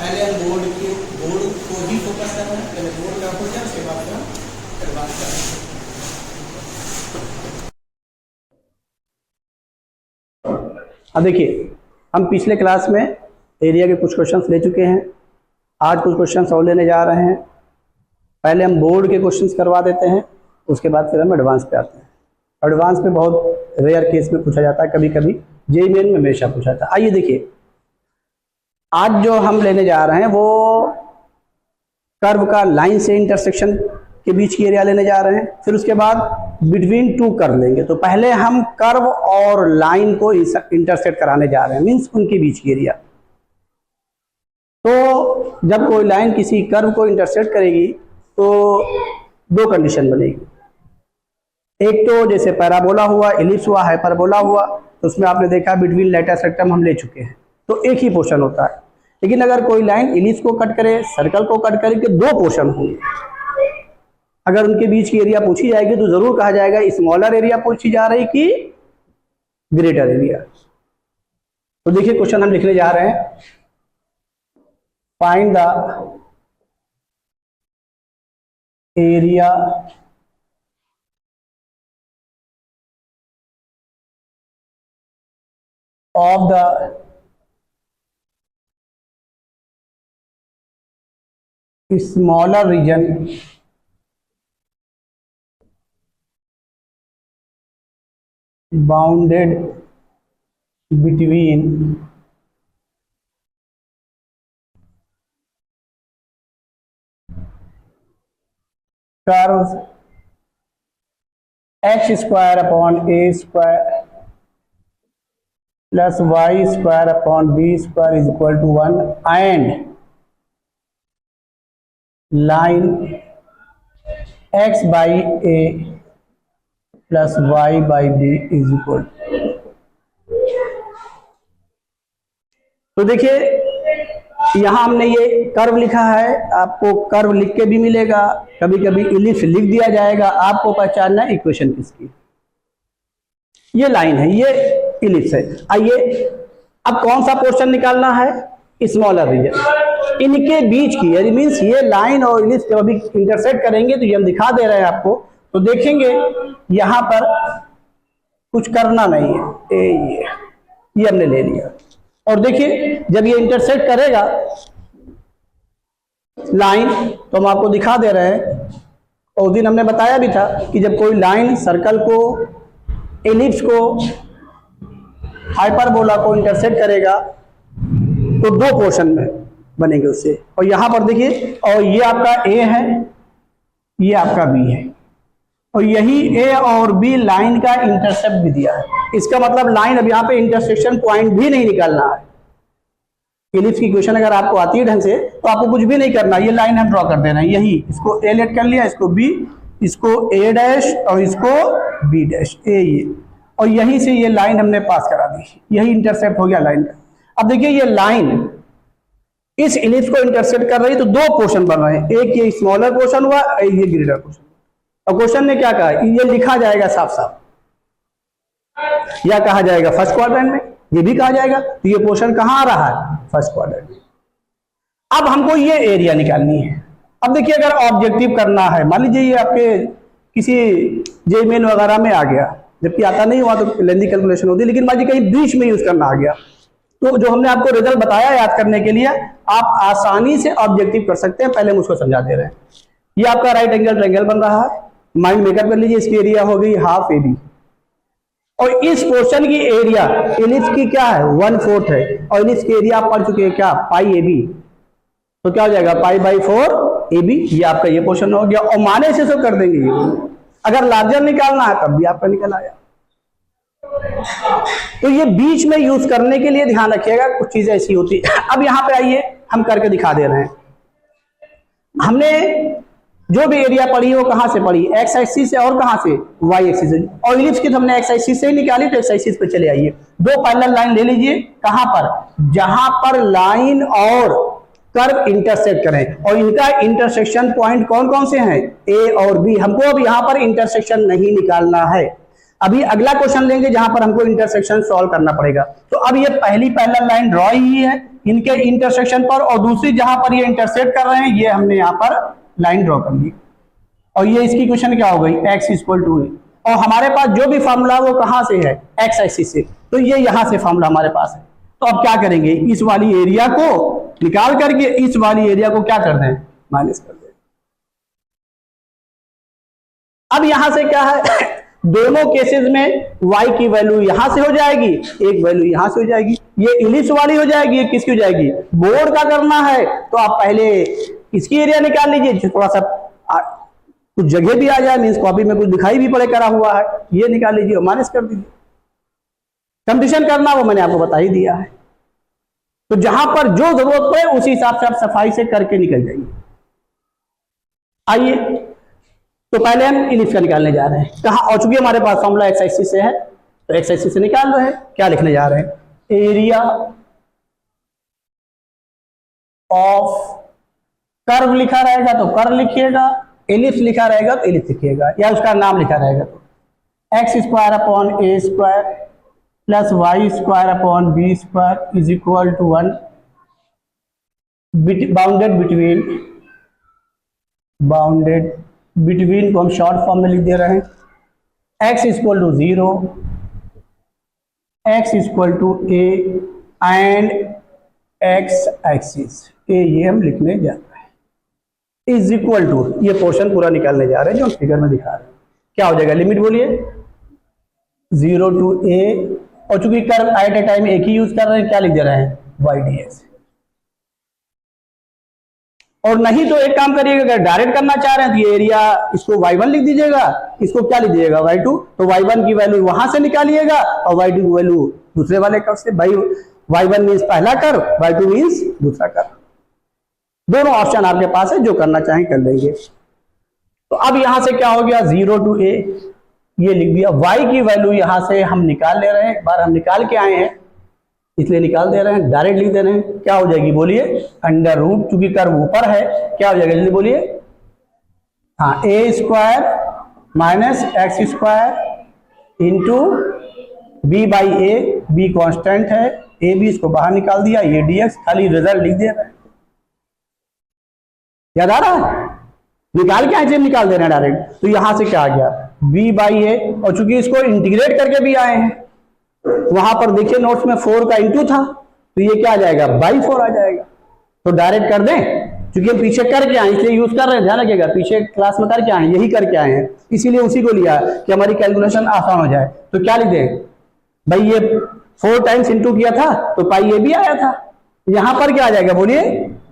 पहले हम बोर्ड को ही फोकस कर रहे हैं, पहले बोर्ड का हो जाए उसके बाद हम फिर बात करेंगे। अब देखिए, हम पिछले क्लास में एरिया के कुछ क्वेश्चंस ले चुके हैं, आज कुछ क्वेश्चंस और लेने जा रहे हैं। पहले हम बोर्ड के क्वेश्चंस करवा देते हैं, उसके बाद फिर हम एडवांस पे आते हैं। एडवांस में बहुत रेयर केस में पूछा जाता है, कभी कभी जेईई मेन में हमेशा पूछा जाता है। आइए देखिए, आज जो हम लेने जा रहे हैं वो कर्व का लाइन से इंटरसेक्शन के बीच की एरिया लेने जा रहे हैं, फिर उसके बाद बिटवीन टू कर्व लेंगे। तो पहले हम कर्व और लाइन को इंटरसेक्ट कराने जा रहे हैं, मीन्स उनके बीच की एरिया। तो जब कोई लाइन किसी कर्व को इंटरसेक्ट करेगी तो दो कंडीशन बनेगी। एक तो जैसे पैराबोला हुआ, एलिप्स हुआ, हाइपरबोला हुआ, तो उसमें आपने देखा बिटवीन लेटेस्ट रेक्टम हम ले चुके हैं, तो एक ही पोर्शन होता है। लेकिन अगर कोई लाइन एलिप्स को कट करे, सर्कल को कट करे, तो दो पोर्शन होंगे। अगर उनके बीच की एरिया पूछी जाएगी तो जरूर कहा जाएगा स्मॉलर एरिया पूछी जा रही कि ग्रेटर एरिया। तो देखिए क्वेश्चन हम लिखने जा रहे हैं, find the area of the smaller region bounded between curves x square upon a square plus y square upon b square is equal to 1 and line x by a plus y by b is equal to। तो देखिए यहां हमने ये curve लिखा है, आपको curve लिख के भी मिलेगा, कभी कभी इलिप्स लिख दिया जाएगा। आपको पहचानना है इक्वेशन किसकी। ये लाइन है, ये इलिप्स है। आइए अब कौन सा पोर्शन निकालना है, स्मॉलर रीजन, इनके बीच की, यानी मीन्स ये लाइन और इलिप्स जब अभी इंटरसेक्ट करेंगे तो ये हम दिखा दे रहे हैं आपको। तो देखेंगे यहां पर कुछ करना नहीं है, ये हमने ले लिया। और देखिए जब ये इंटरसेक्ट करेगा लाइन तो हम आपको दिखा दे रहे हैं। और उस दिन हमने बताया भी था कि जब कोई लाइन सर्कल को, एलिप्स को, हाइपरबोला को इंटरसेक्ट करेगा तो दो पोर्शन में बनेंगे उससे। और यहां पर देखिए, और ये आपका ए है, ये आपका बी है, और यही ए और बी लाइन का इंटरसेप्ट भी दिया है। इसका मतलब लाइन अब यहाँ पे इंटरसेक्शन पॉइंट भी नहीं निकालना है। एलिप्स की इक्वेशन अगर आपको आती है ढंग से तो आपको कुछ भी नहीं करना, ये लाइन हम ड्रॉ कर देना है। यही इसको ए लेट कर लिया, इसको बी, इसको ए डैश और इसको बी डैश, ए ये, और यहीं से ये लाइन हमने पास करा दी, यही इंटरसेप्ट हो गया लाइन का। अब देखिए ये लाइन इस एलिप्स को इंटरसेप्ट कर रही, तो दो पोर्शन बन रहे हैं, एक ये स्मॉलर पोर्शन हुआ, एक ये ग्रेटर पोर्शन। और क्वेश्चन ने क्या कहा, ये लिखा जाएगा साफ साफ, या कहा जाएगा फर्स्ट क्वाड्रेंट में, ये भी कहा जाएगा। तो ये पोर्शन कहां आ रहा है, फर्स्ट क्वाड्रेंट में। अब हमको ये एरिया निकालनी है। अब देखिए अगर ऑब्जेक्टिव करना है, मान लीजिए ये आपके किसी जेईई मेन वगैरह में आ गया, जबकि आता नहीं हुआ तो लेंथी कैलकुलेशन होती है, लेकिन मान लीजिए कहीं बीच में यूज करना आ गया, तो जो हमने आपको रिजल्ट बताया याद करने के लिए, आप आसानी से ऑब्जेक्टिव कर सकते हैं। पहले हम उसको समझा दे रहे हैं। ये आपका राइट एंगल ट्रायंगल बन रहा है, माइंड मेकअप कर लीजिए, इसकी एरिया हो गई हाफ ए बी, और इस पोर्शन की एरिया एलिप्स की क्या है, 1/4 है, और एलिप्स की एरिया आप पढ़ चुके हैं क्या, पाई ए बी। तो क्या हो जाएगा, पाई बाई 4 ए बी, ये आपका ये पोर्शन हो गया। और माने से सब कर देंगे ये, अगर लार्जर निकालना है तब भी आपका निकल आया। तो ये बीच में यूज करने के लिए ध्यान रखिएगा, कुछ चीजें ऐसी होती है। अब यहां पे आइए हम करके दिखा दे रहे हैं। हमने जो भी एरिया पढ़ी वो कहां से पढ़ी, एक्स एक्सिस से और कहां से, वाई एक्सिस से। और इलिप्स की तो हमने एक्स एक्सिस से ही निकाली, तो एक्स एक्सिस पे चले आइए। दो पैरेलल लाइन ले लीजिए, कहां पर, जहां पर लाइन और कर्व इंटरसेक्ट करें, और इनका इंटरसेक्शन पॉइंट कौन कौन से हैं, ए और बी। हमको अब यहां पर इंटरसेक्शन नहीं निकालना है, अभी अगला क्वेश्चन लेंगे जहां पर हमको इंटरसेक्शन सॉल्व करना पड़ेगा। तो अब ये पहली पैरेलल लाइन ड्रॉ ही है, इनके इंटरसेक्शन पर, और दूसरी जहां पर ये इंटरसेक्ट कर रहे हैं ये हमने यहाँ पर लाइन ड्रॉ कर दी, और ये इसकी क्वेश्चन क्या हो गई, x इक्वल टू ए। और हमारे पास जो भी फॉर्मूला वो कहाँ से है, x एक्सिस से, तो ये यहाँ से फॉर्मूला हमारे पास है। तो अब क्या करेंगे, इस वाली एरिया को निकाल करके इस वाली एरिया को क्या कर दें, माइनस कर दें। अब यहां से क्या है, दोनों केसेस में y की वैल्यू यहां से हो जाएगी, एक वैल्यू यहां से हो जाएगी, ये इलिप्स वाली हो जाएगी, ये किसकी हो जाएगी, बोर्ड का करना है तो आप पहले इसकी एरिया निकाल लीजिए, थोड़ा सा कुछ जगह भी आ जाए, मीन्स कॉपी में कुछ दिखाई भी पड़े करा हुआ है, ये निकाल लीजिए और माइनस कर दीजिए। कंप्यूटेशन करना वो मैंने आपको बता ही दिया है। तो जहां पर जो जरूरत पड़े उसी हिसाब से आप सफाई से करके निकल जाइए। आइए, तो पहले हम इलिप्स का निकालने जा रहे हैं। कहा, और चूंकि हमारे पास फॉर्मूला एक्स एक्सिस से है तो एक्स एक्सिस से निकाल रहे हैं। क्या लिखने जा रहे हैं, एरिया ऑफ कर्व लिखा रहेगा तो कर्व लिखिएगा, एलिप्स लिखा रहेगा तो एलिप्स लिखिएगा, या उसका नाम लिखा रहेगा तो x square upon A square plus y square upon B square is equal to 1 bounded between को हम शॉर्ट फॉर्म में लिख दे रहे हैं, x equal to 0, x equal to A and x axis, ये हम लिखने जा रहे हैं, इज इक्वल टू, ये पोर्शन पूरा निकालने जा रहे हैं जो हम फिगर में दिखा रहे हैं। क्या हो जाएगा, लिमिट बोलिए, 0 टू a, और चूंकि कर्व एट ए टाइम एक ही यूज कर रहे हैं, क्या लिख दे रहे हैं, y dx। और नहीं तो एक काम करिएगा, अगर डायरेक्ट करना चाह रहे हैं तो ये एरिया इसको y1 लिख दीजिएगा, इसको क्या लिख दीजिएगा, y2, तो y1 की वैल्यू वहां से निकालिएगा और y2 की वैल्यू दूसरे वाले कर्व से, y1 मीन्स पहला कर्व, y2 मीन्स दूसरा कर्व। दोनों ऑप्शन आपके पास है, जो करना चाहें कर लेंगे। तो अब यहां से क्या हो गया, 0 टू a, ये लिख दिया, y की वैल्यू यहां से हम निकाल ले रहे हैं, एक बार हम निकाल के आए हैं इसलिए निकाल दे रहे हैं, डायरेक्ट लिख दे रहे हैं। क्या हो जाएगी बोलिए, अंडर रूट, चूंकि कर्व ऊपर है, क्या हो जाएगा जल्दी बोलिए, हाँ, a square minus x square into b by a, b constant है, ए बी इसको बाहर निकाल दिया, ये dx, खाली रिजल्ट लिख दे रहे हैं। याद आ रहा है, निकाल के ऐसे निकाल दे रहे हैं डायरेक्ट। तो यहां से क्या आ गया, b बाई ए, और चूंकि इसको इंटीग्रेट करके भी आए हैं, वहां पर देखिए नोट्स में 4 का इंटू था, तो ये क्या आ जाएगा, बाई 4 आ जाएगा। तो डायरेक्ट कर दें, क्योंकि हम पीछे करके आए इसलिए यूज कर रहे हैं, ध्यान रखिएगा, पीछे क्लास में करके आए, यही करके आए हैं, इसीलिए उसी को लिया कि हमारी कैलकुलेशन आसान हो जाए। तो क्या लिख दें भाई, ये 4 टाइम्स इंटू किया था तो पाई ये भी आया था, यहां पर क्या आ जाएगा बोलिए,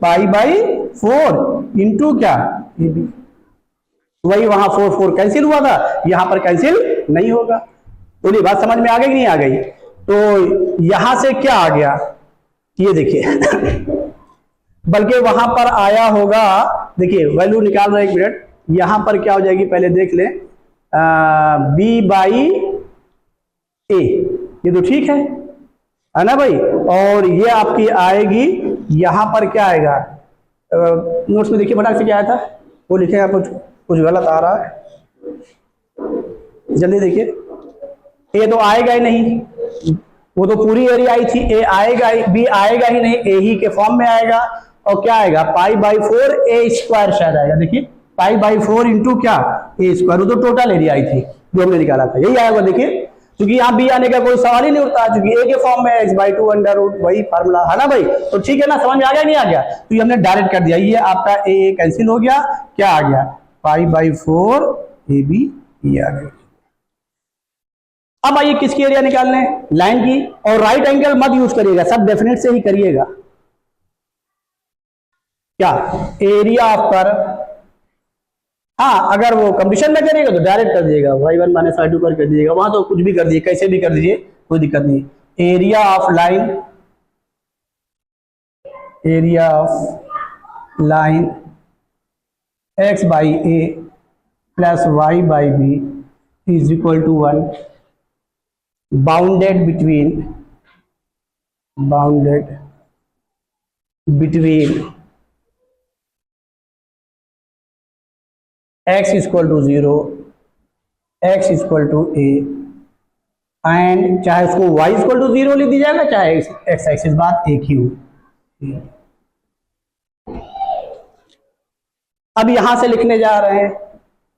पाई बाई 4 इंटू क्या, ये भी, वही वहां 4 कैंसिल हुआ था, यहां पर कैंसिल नहीं होगा। बोलिए बात समझ में आ गई कि नहीं आ गई। तो यहां से क्या आ गया, ये देखिए बल्कि वहां पर आया होगा, देखिए वैल्यू निकाल रहे, एक मिनट, यहां पर क्या हो जाएगी पहले देख लें, बी बाई ए, ये तो ठीक है ना भाई, और ये आपकी आएगी, यहां पर क्या आएगा, नोट्स में देखिए फटाक से क्या आया था, वो लिखेगा, कुछ गलत आ रहा है, जल्दी देखिए, ए तो आएगा ही नहीं, वो तो पूरी एरिया आई थी, ए आएगा ही, बी आएगा ही नहीं, ए ही के फॉर्म में आएगा, और क्या आएगा, पाई बाई 4 ए स्क्वायर शायद आएगा, देखिए पाई बाई 4 इंटू क्या, ए स्क्वायर, वो तो टोटल एरिया आई थी जो हमने निकाला था, यही आएगा। देखिए क्योंकि यहाँ बी आने का कोई सवाल ही नहीं उठता, क्योंकि ए के फॉर्म में एक्स बाई 2 अंडर रूट, वही फार्मूला है ना भाई। तो ठीक है ना, समझ में आ गया नहीं आ गया, तो ये हमने डायरेक्ट कर दिया, ये आपका ए कैंसिल हो गया, क्या आ गया, पाई बाई 4 ए बी, ये आ गया। अब आइए किसकी एरिया निकालने, लाइन की, और राइट एंगल मत यूज करिएगा, सब डेफिनेट से ही करिएगा। क्या, एरिया ऑफ कर्व, हाँ अगर वो कंडीशन में करिएगा तो डायरेक्ट कर दीजिएगा, y1 माइनस y2 कर दीजिएगा, वहां तो कुछ भी कर दीजिए, कैसे भी कर दीजिए, कोई दिक्कत नहीं। Area of line, area of line x by A plus y by B is equal to 1 bounded between x equal to 0, x equal to A, and चाहे उसको y इक्वल टू 0 लिख दी जाएगा, चाहे x एक्सिस बात एक ही हो, अब यहां से लिखने जा रहे हैं,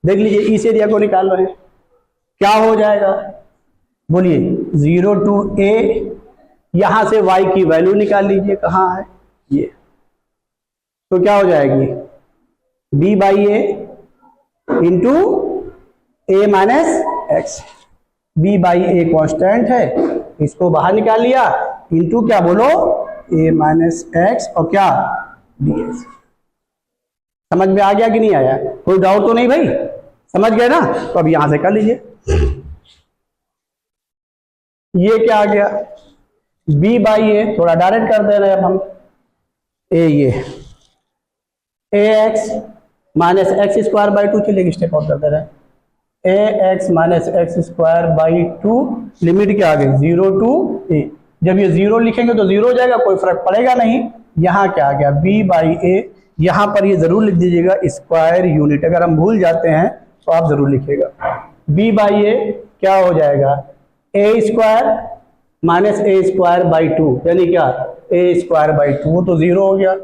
देख लीजिए इस एरिया को निकाल रहे हैं, क्या हो जाएगा बोलिए 0 to a, यहां से y की वैल्यू निकाल लीजिए, कहां है ये, तो क्या हो जाएगी b by A into A minus x. b by a constant है, इसको बाहर निकाल लिया, इंटू क्या बोलो a माइनस एक्स और क्या dx। समझ में आ गया कि नहीं आया, कोई डाउट तो नहीं भाई, समझ गए ना, तो अब यहां से कर लीजिए। ये क्या आ गया b बाई ए, थोड़ा डायरेक्ट कर दे रहे हैं अब हम, ये a x minus x square by 2, चलिए स्टेप आउट कर दे रहे हैं, a x minus x square by 2, limit क्या आ गई 0 to a। जब ये 0 लिखेंगे तो 0 हो जाएगा, कोई फर्क पड़ेगा नहीं। यहाँ क्या आ गया b बाई ए, यहाँ पर ये जरूर लिख दीजिएगा स्क्वायर यूनिट, अगर हम भूल जाते हैं तो आप जरूर लिखिएगा। b बाई ए क्या हो जाएगा a square minus a square by 2, यानी क्या ए स्क्वायर बाई 2, वो तो 0 हो गया,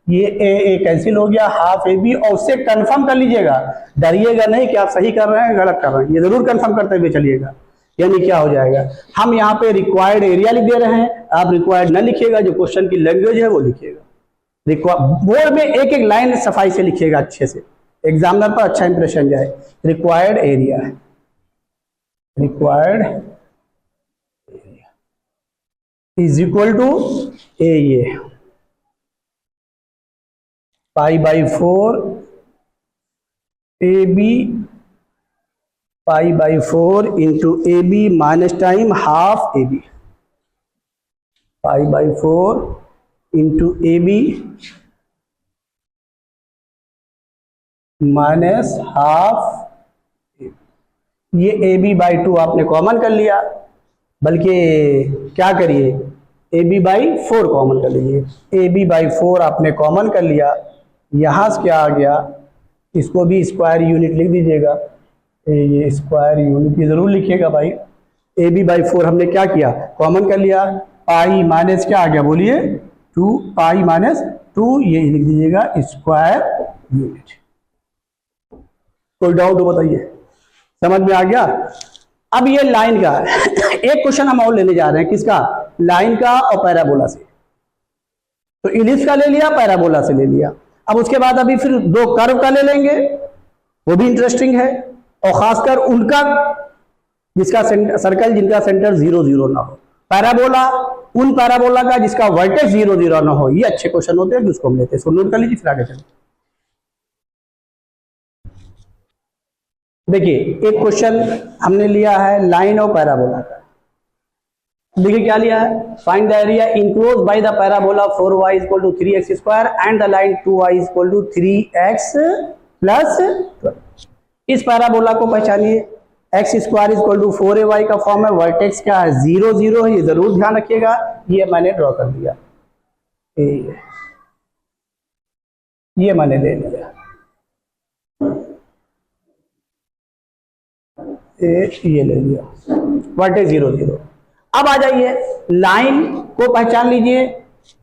ये ए कैंसिल हो गया, हाफ ए बी, और उससे कंफर्म कर लीजिएगा, डरिएगा नहीं कि आप सही कर रहे हैं गलत कर रहे हैं, ये जरूर कंफर्म करते हुए चलिएगा। यानी क्या हो जाएगा, हम यहाँ पे रिक्वायर्ड एरिया लिख दे रहे हैं, आप रिक्वायर्ड न लिखिएगा, जो क्वेश्चन की लैंग्वेज है वो लिखिएगा। बोर्ड में एक एक लाइन सफाई से लिखिएगा, अच्छे से, एग्जामिनर पर अच्छा इंप्रेशन जाए। रिक्वायर्ड एरिया है, required area is equal to ये pi by 4 a b pi by 4 into A b minus time half a b, pi by 4 into A b minus half a b. ये a B by 2 आपने common कर लिया, बल्कि क्या करिए A B by 4 common कर लीजिए, A B by 4 आपने कॉमन कर लिया, यहाँ से क्या आ गया, इसको भी स्क्वायर यूनिट लिख दीजिएगा, ये स्क्वायर यूनिट ये जरूर लिखिएगा भाई। ए बी बाई 4 हमने क्या किया कॉमन कर लिया, पाई माइनस क्या आ गया बोलिए 2, पाई माइनस 2, ये लिख दीजिएगा स्क्वायर यूनिट। कोई डाउट हो बताइए, समझ में आ गया। अब ये लाइन का एक क्वेश्चन हम और लेने जा रहे हैं, किसका, लाइन का और पैराबोला से। तो इलिप्स का ले लिया, पैराबोला से ले लिया, अब उसके बाद अभी फिर 2 कर्व का ले लेंगे, वो भी इंटरेस्टिंग है, और खासकर उनका जिसका सर्कल जिनका सेंटर 0 0 ना हो, पैराबोला उन पैराबोला का जिसका वर्टेक्स 0 0 ना हो, ये अच्छे क्वेश्चन होते हैं जिसको हम लेते हैं। सो नोट कर लीजिए, फिर आगे चलिए। देखिए एक क्वेश्चन हमने लिया है लाइन और पैराबोला का, देखिए क्या लिया है, find the area enclose by the parabola 4y equal to 3x square and the line 2y equal to 3x plus 12। इस पैराबोला को पहचानिए, x square equal to 4ay का फॉर्म है, वर्टेक्स क्या है 0 0 है, ये जरूर ध्यान रखिएगा, ये मैंने ड्रॉ कर दिया, ये मैंने ले लिया, ये ले लिया, वर्टेक्स 0 0। अब आ जाइए लाइन को पहचान लीजिए,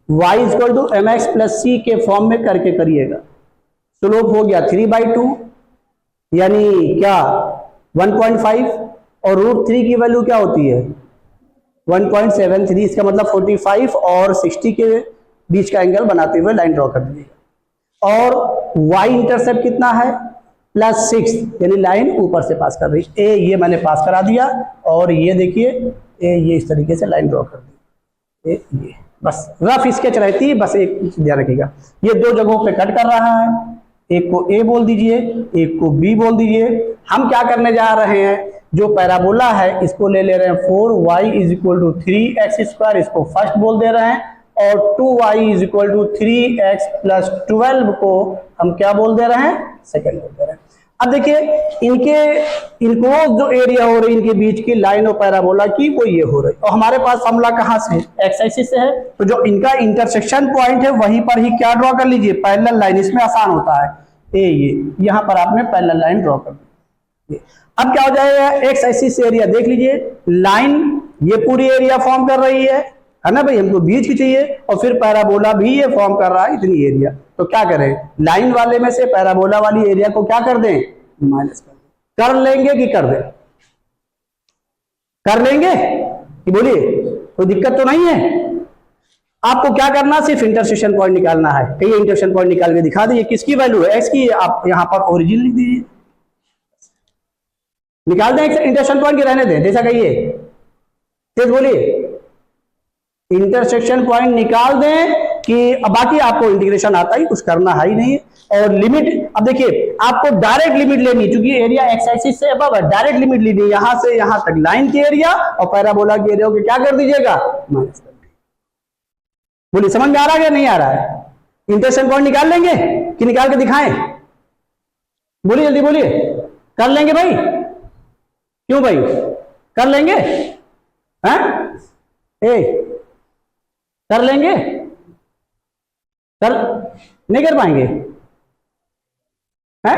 y equal to m x plus c के फॉर्म में करके करिएगा, स्लोप हो गया 3/2 यानी क्या 1.5, और √3 की वैल्यू क्या होती है 1.73, इसका मतलब 45 और 60 के बीच का एंगल बनाते हुए लाइन ड्रॉ कर दीजिएगा। और y इंटरसेप्ट कितना है +6, यानी लाइन ऊपर से पास कर रही है, ए ये मैंने पास करा दिया, और ये देखिए ये इस तरीके से लाइन ड्रॉ कर दी, ये बस रफ स्केच रहती है, बस एक ध्यान रखिएगा, ये 2 जगहों पे कट कर रहा है, एक को ए बोल दीजिए, एक को बी बोल दीजिए। हम क्या करने जा रहे हैं, जो पैराबोला है इसको ले ले रहे हैं 4y equal to 3x square, इसको फर्स्ट बोल दे रहे हैं, और 2y equal to 3x plus 12 को हम क्या बोल दे रहे हैं, सेकेंड बोल दे रहे हैं। अब देखिए इनको जो एरिया हो रही है इनके बीच की लाइन और पैराबोला की, वो ये हो रही है, और हमारे पास फॉर्मूला कहाँ से है, एक्स एक्सिस से है, तो जो इनका इंटरसेक्शन पॉइंट है वहीं पर ही क्या ड्रॉ कर लीजिए, पैरेलल लाइन, इसमें आसान होता है, ये यहाँ पर आपने पैरेलल लाइन ड्रॉ कर दी। अब क्या हो जाएगा, एक्स एक्सिस एरिया देख लीजिए, लाइन ये पूरी एरिया फॉर्म कर रही है, है ना भाई, हमको बीच की चाहिए और फिर पैराबोला भी ये फॉर्म कर रहा है इतनी एरिया, तो क्या करें, लाइन वाले में से पैराबोला वाली एरिया को क्या कर दें, माइनस कर दें। कर लेंगे कि कर दें, कर लेंगे कि बोलिए, कोई दिक्कत तो नहीं है। आपको क्या करना, सिर्फ इंटरसेक्शन पॉइंट निकालना है। कहीं इंटरसेक्शन पॉइंट निकाल के दिखा दीजिए, किसकी वैल्यू है, एक्स की, आप यहां पर ओरिजिन लिख दीजिए, निकाल दें इंटरसेक्शन पॉइंट की, रहने दें जैसा कहिए, तेज बोलिए, इंटरसेक्शन पॉइंट निकाल दें कि अब बाकी आपको इंटीग्रेशन आता ही, कुछ करना है ही नहीं। और लिमिट, अब देखिए आपको डायरेक्ट लिमिट लेनी, क्योंकि एरिया एक्स एक्सिस से अबव है, डायरेक्ट लिमिट लेनी, यहां से यहां तक लाइन की एरिया और पैराबोला की एरिया को क्या कर दीजिएगा, माइनस कर दीजिए। बोलिए समझ में आ रहा है या नहीं आ रहा है। इंटरसेक्शन पॉइंट निकाल लेंगे कि निकाल के दिखाएं, बोलिए जल्दी बोलिए, कर लेंगे भाई, क्यों भाई, कर लेंगे, हैं कर लेंगे, कर नहीं कर पाएंगे, हैं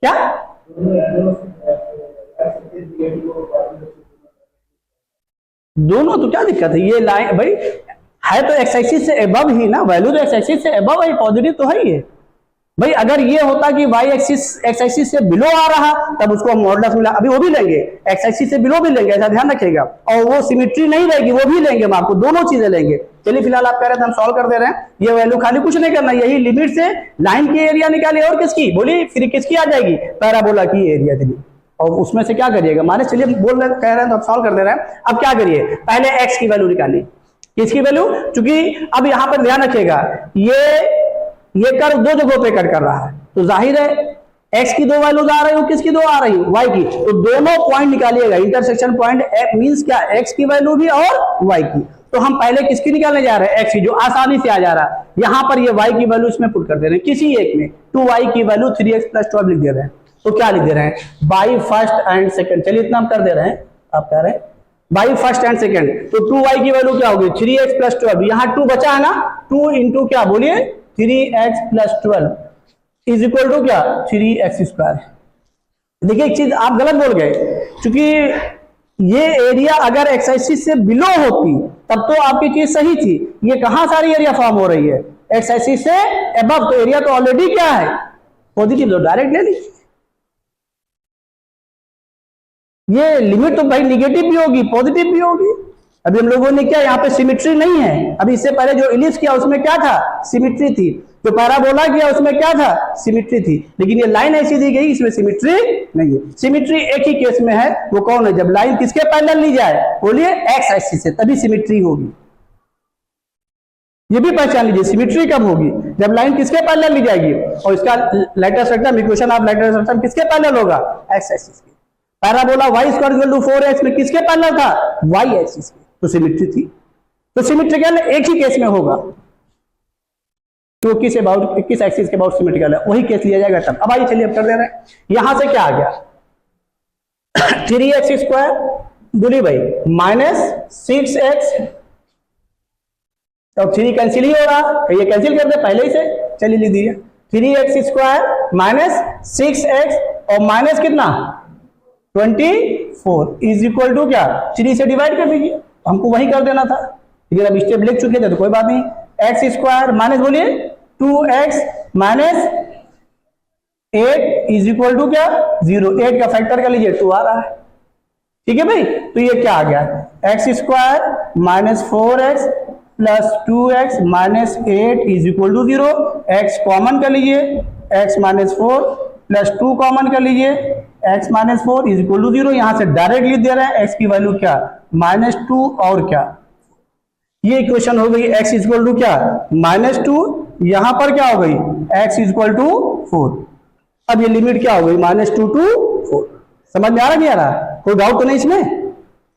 क्या, दोनों, तो क्या दिक्कत है, ये लाइन भाई है तो एक्स एक्सिस से एबव ही ना, वैल्यू तो एक्स एक्सिस से एबव है, पॉजिटिव तो है ही है भाई। अगर ये होता कि वाई एक्सिस एक्स एक्सिस से बिलो आ रहा, तब उसको हम मॉडुलस मिला, अभी वो भी लेंगे, एक्स एक्सिस से बिलो भी लेंगे, ऐसा ध्यान रखिएगा, और वो सिमेट्री नहीं रहेगी, वो भी लेंगे, हम आपको दोनों चीजें लेंगे। चलिए फिलहाल आप कह रहे थे हम सॉल्व कर दे रहे हैं, ये वैल्यू खाली कुछ नहीं करना, यही लिमिट से लाइन की एरिया निकालिए, और किसकी बोलिए, फिर किसकी आ जाएगी, पैराबोला की एरिया चलिए, और उसमें से क्या करिएगा माइनस, चलिए बोल रहे कह रहे हैं तो आप सॉल्व कर दे रहे हैं। अब क्या करिए, पहले एक्स की वैल्यू निकालिए, किसकी वैल्यू, क्योंकि अब यहां पर ध्यान रखिएगा, ये कर्व दो जगहों पे कट कर रहा है, तो जाहिर है x की दो वैल्यूज आ रही हो, किसकी दो आ रही हो, y की, तो दोनों पॉइंट निकालिएगा, इंटरसेक्शन पॉइंट मींस क्या, x की वैल्यू भी और y की। तो हम पहले किसकी निकालने जा रहे हैं, x की, जो आसानी से आ जा रहा है, यहां पर ये y की वैल्यू इसमें पुट कर दे रहे हैं, किसी एक में 2y की वैल्यू 3x + 12 लिख दे रहे हैं। तो क्या लिख दे रहे हैं, बाई फर्स्ट एंड सेकंड, चलिए इतना हम कर दे रहे हैं, आप कह रहे हैं बाई फर्स्ट एंड सेकंड, तो 2y की वैल्यू क्या होगी, 3x + 12, यहां 2 बचा है ना, 2 इंटू क्या बोलिए 3x + 12 इज इक्वल टू क्या 3x²। देखिए एक चीज आप गलत बोल गए, क्योंकि ये एरिया अगर एक्स एक्सिस से बिलो होती तब तो आपकी चीज सही थी, ये कहां सारी एरिया फॉर्म हो रही है, एक्स एक्सिस से अबव, तो एरिया तो ऑलरेडी क्या है, पॉजिटिव, तो डायरेक्ट ले लीजिए। ये लिमिट तो भाई निगेटिव भी होगी पॉजिटिव भी होगी। अभी हम लोगों ने क्या, यहाँ पे सिमिट्री नहीं है, अभी इससे पहले जो इलिप्स किया उसमें क्या था, सिमिट्री थी, जो पैराबोला किया उसमें क्या था, सिमिट्री थी, लेकिन ये लाइन ऐसी दी गई इसमें सिमिट्री नहीं है। सिमिट्री एक ही केस में है, वो कौन है, जब लाइन किसके पैरेलल ली जाए, बोलिए एक्स एक्सिस से, तभी सिमिट्री होगी। ये भी पहचान लीजिए, सिमिट्री कब होगी, जब लाइन किसके पैरेलल ली जाएगी, और इसका letter structure equation of letter structure किसके पैरेलल होगा, एक्स एक्सिस के। पैराबोला y² = 4x में किसके पैरेलल था, y एक्सिस के, तो सिमिट्री थी। तो सिमिट्रिकल एक ही केस में होगा, तो किस एक्सिस के अबाउट सिमेट्रिकल है, वही केस लिया जाएगा तब। अब आइए चलिए अब कर दे रहे हैं, यहां से क्या आ गया 3x², बोलिए भाई -6x, तो 3 कैंसिल ही हो रहा, ये कैंसिल कर दे पहले ही से, चलिए लिख दीजिए 3x² - 6x और माइनस कितना 24 इज इक्वल टू क्या 3 से डिवाइड कर दीजिए, हमको वही कर देना था, लेकिन अब स्टेप लिख चुके थे तो कोई बात नहीं। x² माइनस बोलिए 2x - 8 इज इक्वल टू क्या 0, 8 का फैक्टर कर लीजिए 2 आ रहा है, ठीक है भाई। तो ये क्या आ गया x² - 4x + 2x - 8 is equal to 0, x common कर लीजिए, x - 4 + 2 कॉमन कर लीजिए, x - 4 इज इक्वल टू 0, यहां से डायरेक्ट लिख दे रहे हैं x की वैल्यू क्या -2 और क्या, ये इक्वेशन हो गई x इक्वल टू क्या -2, यहां पर क्या हो गई x इक्वल टू 4। अब ये लिमिट क्या हो गई -2 to 4, समझ में आ रहा नहीं आ रहा, कोई डाउट तो नहीं इसमें,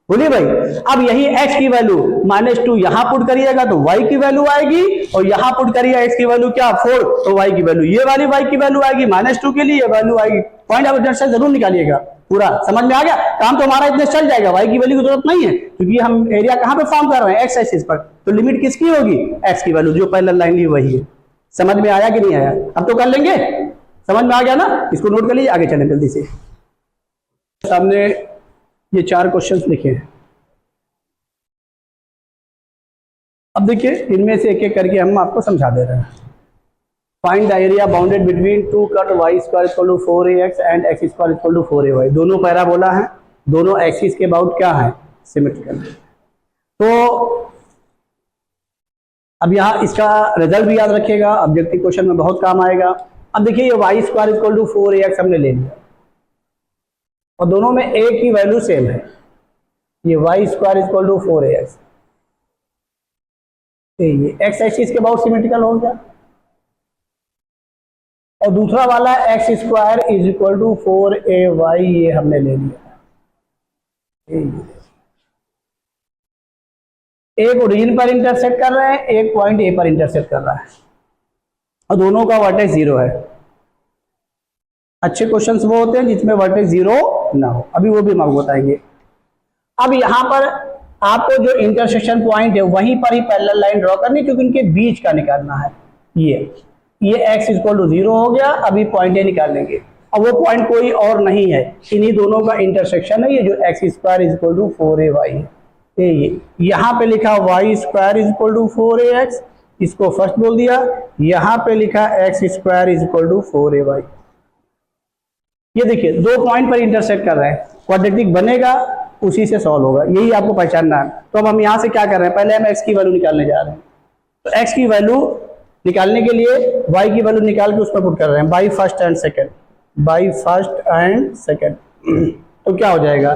बोलिए भाई। अब यही x की वैल्यू -2 यहां पुट करिएगा तो y की वैल्यू आएगी, और यहां पुट करिएगा x की वैल्यू क्या 4, तो y की वैल्यू, ये वाली y की वैल्यू आएगी -2 के लिए, ये वैल्यू आएगी। पॉइंट ऑफ इंटरसेक्शन जरूर निकालिएगा, पूरा समझ में आ गया, काम तो हमारा इतने चल जाएगा, y की वैल्यू की जरूरत नहीं है, क्योंकि हम एरिया कहां पे फॉर्म कर रहे हैं, x एक्सिस पर, तो लिमिट किसकी होगी x की वैल्यू, जो पैरेलल लाइन ली वही है। समझ में आया कि नहीं आया, अब तो कर लेंगे, समझ में आ गया ना, इसको नोट कर लीजिए, आगे चलें जल्दी से। सामने ये 4 क्वेश्चंस लिखे हैं, अब देखिए इनमें से एक एक करके हम आपको समझा दे रहे हैं। Find the area bounded between two कट y square equal to 4ax and x square equal to 4ay। दोनों पैराबोला हैं, दोनों एक्सिस के अबाउट क्या है, सिमेट्रिकल। तो अब यहाँ इसका रिजल्ट भी याद रखिएगा, ऑब्जेक्टिव क्वेश्चन में बहुत काम आएगा। अब देखिए ये y square equal to 4ax हमने ले लिया और दोनों में a की वैल्यू सेम है। ये y square equal to 4ax, ये x एक्सिस के अबाउट सिमेट्रिकल हो गया। और दूसरा वाला x square is equal to 4ay, ये हमने ले लिया। एक ओरिजिन पर इंटरसेक्ट कर रहे हैं, एक पॉइंट ए पर इंटरसेक्ट कर रहा है और दोनों का वर्टेक्स 0 है। अच्छे क्वेश्चंस वो होते हैं जिसमें वर्टेक्स 0 ना हो, अभी वो भी हम आपको बताएंगे। अब यहां पर आपको जो इंटरसेक्शन पॉइंट है वहीं पर ही पैरेलल लाइन ड्रॉ करनी, क्योंकि इनके बीच का निकालना है। ये x इक्वल टू 0 हो गया, अभी पॉइंट ए निकाल लेंगे। अब वो पॉइंट कोई और नहीं है, इन्हीं दोनों का इंटरसेक्शन है, ये जो x square is equal to 4ay है। ये यहाँ पे लिखा y square is equal to 4ax, इसको फर्स्ट बोल दिया। यहाँ पे लिखा x square is equal to 4ay। ये देखिए दो पॉइंट पर इंटरसेक्ट कर रहे हैं, क्वाड्रेटिक बनेगा, उसी से सॉल्व होगा, यही आपको पहचानना है। तो अब हम यहाँ से क्या कर रहे हैं, पहले हम x की वैल्यू निकालने जा रहे हैं। तो x की वैल्यू निकालने के लिए y की वैल्यू निकाल के उस पर पुट कर रहे हैं, by first and second, by first and second. तो क्या हो जाएगा,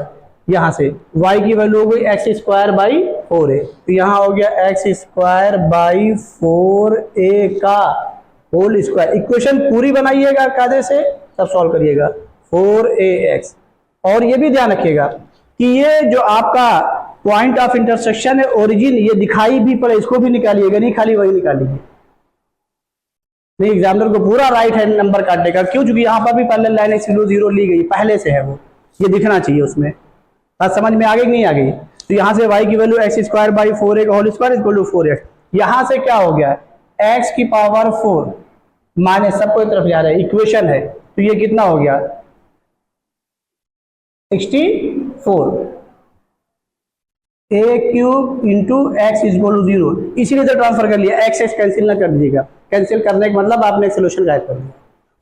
यहाँ से y की वैल्यू हो गई x स्क्वायर बाई 4a, तो यहाँ हो गया x स्क्वायर बाई 4a का होल स्क्वायर। इक्वेशन पूरी बनाइएगा कायदे से, तब सॉल्व करिएगा 4ax। और ये भी ध्यान रखिएगा कि ये जो आपका पॉइंट ऑफ इंटरसेक्शन है ओरिजिन, ये दिखाई भी पड़े, इसको भी निकालिएगा, नहीं खाली वही निकालिए। नहीं, एग्जामिनर को पूरा राइट हैंड नंबर काटेगा, क्यों, क्योंकि यहाँ पर भी पैरेलल लाइन 0 ली गई, पहले से है वो, ये दिखना चाहिए उसमें। बात समझ में आ गई कि नहीं आ गई। तो यहाँ से y की value x square by 4a का whole square equal to 4x। यहाँ से क्या हो गया, x की पावर 4 माइनस सबको एक तरफ जा रहा है, इक्वेशन है, तो ये कितना हो गया 64 a cube into x equal to 0। इसीलिए तो ट्रांसफर कर लिया, x कैंसिल ना कर दीजिएगा, कैंसिल करने का मतलब आपने सोल्यूशन गायब कर दिया।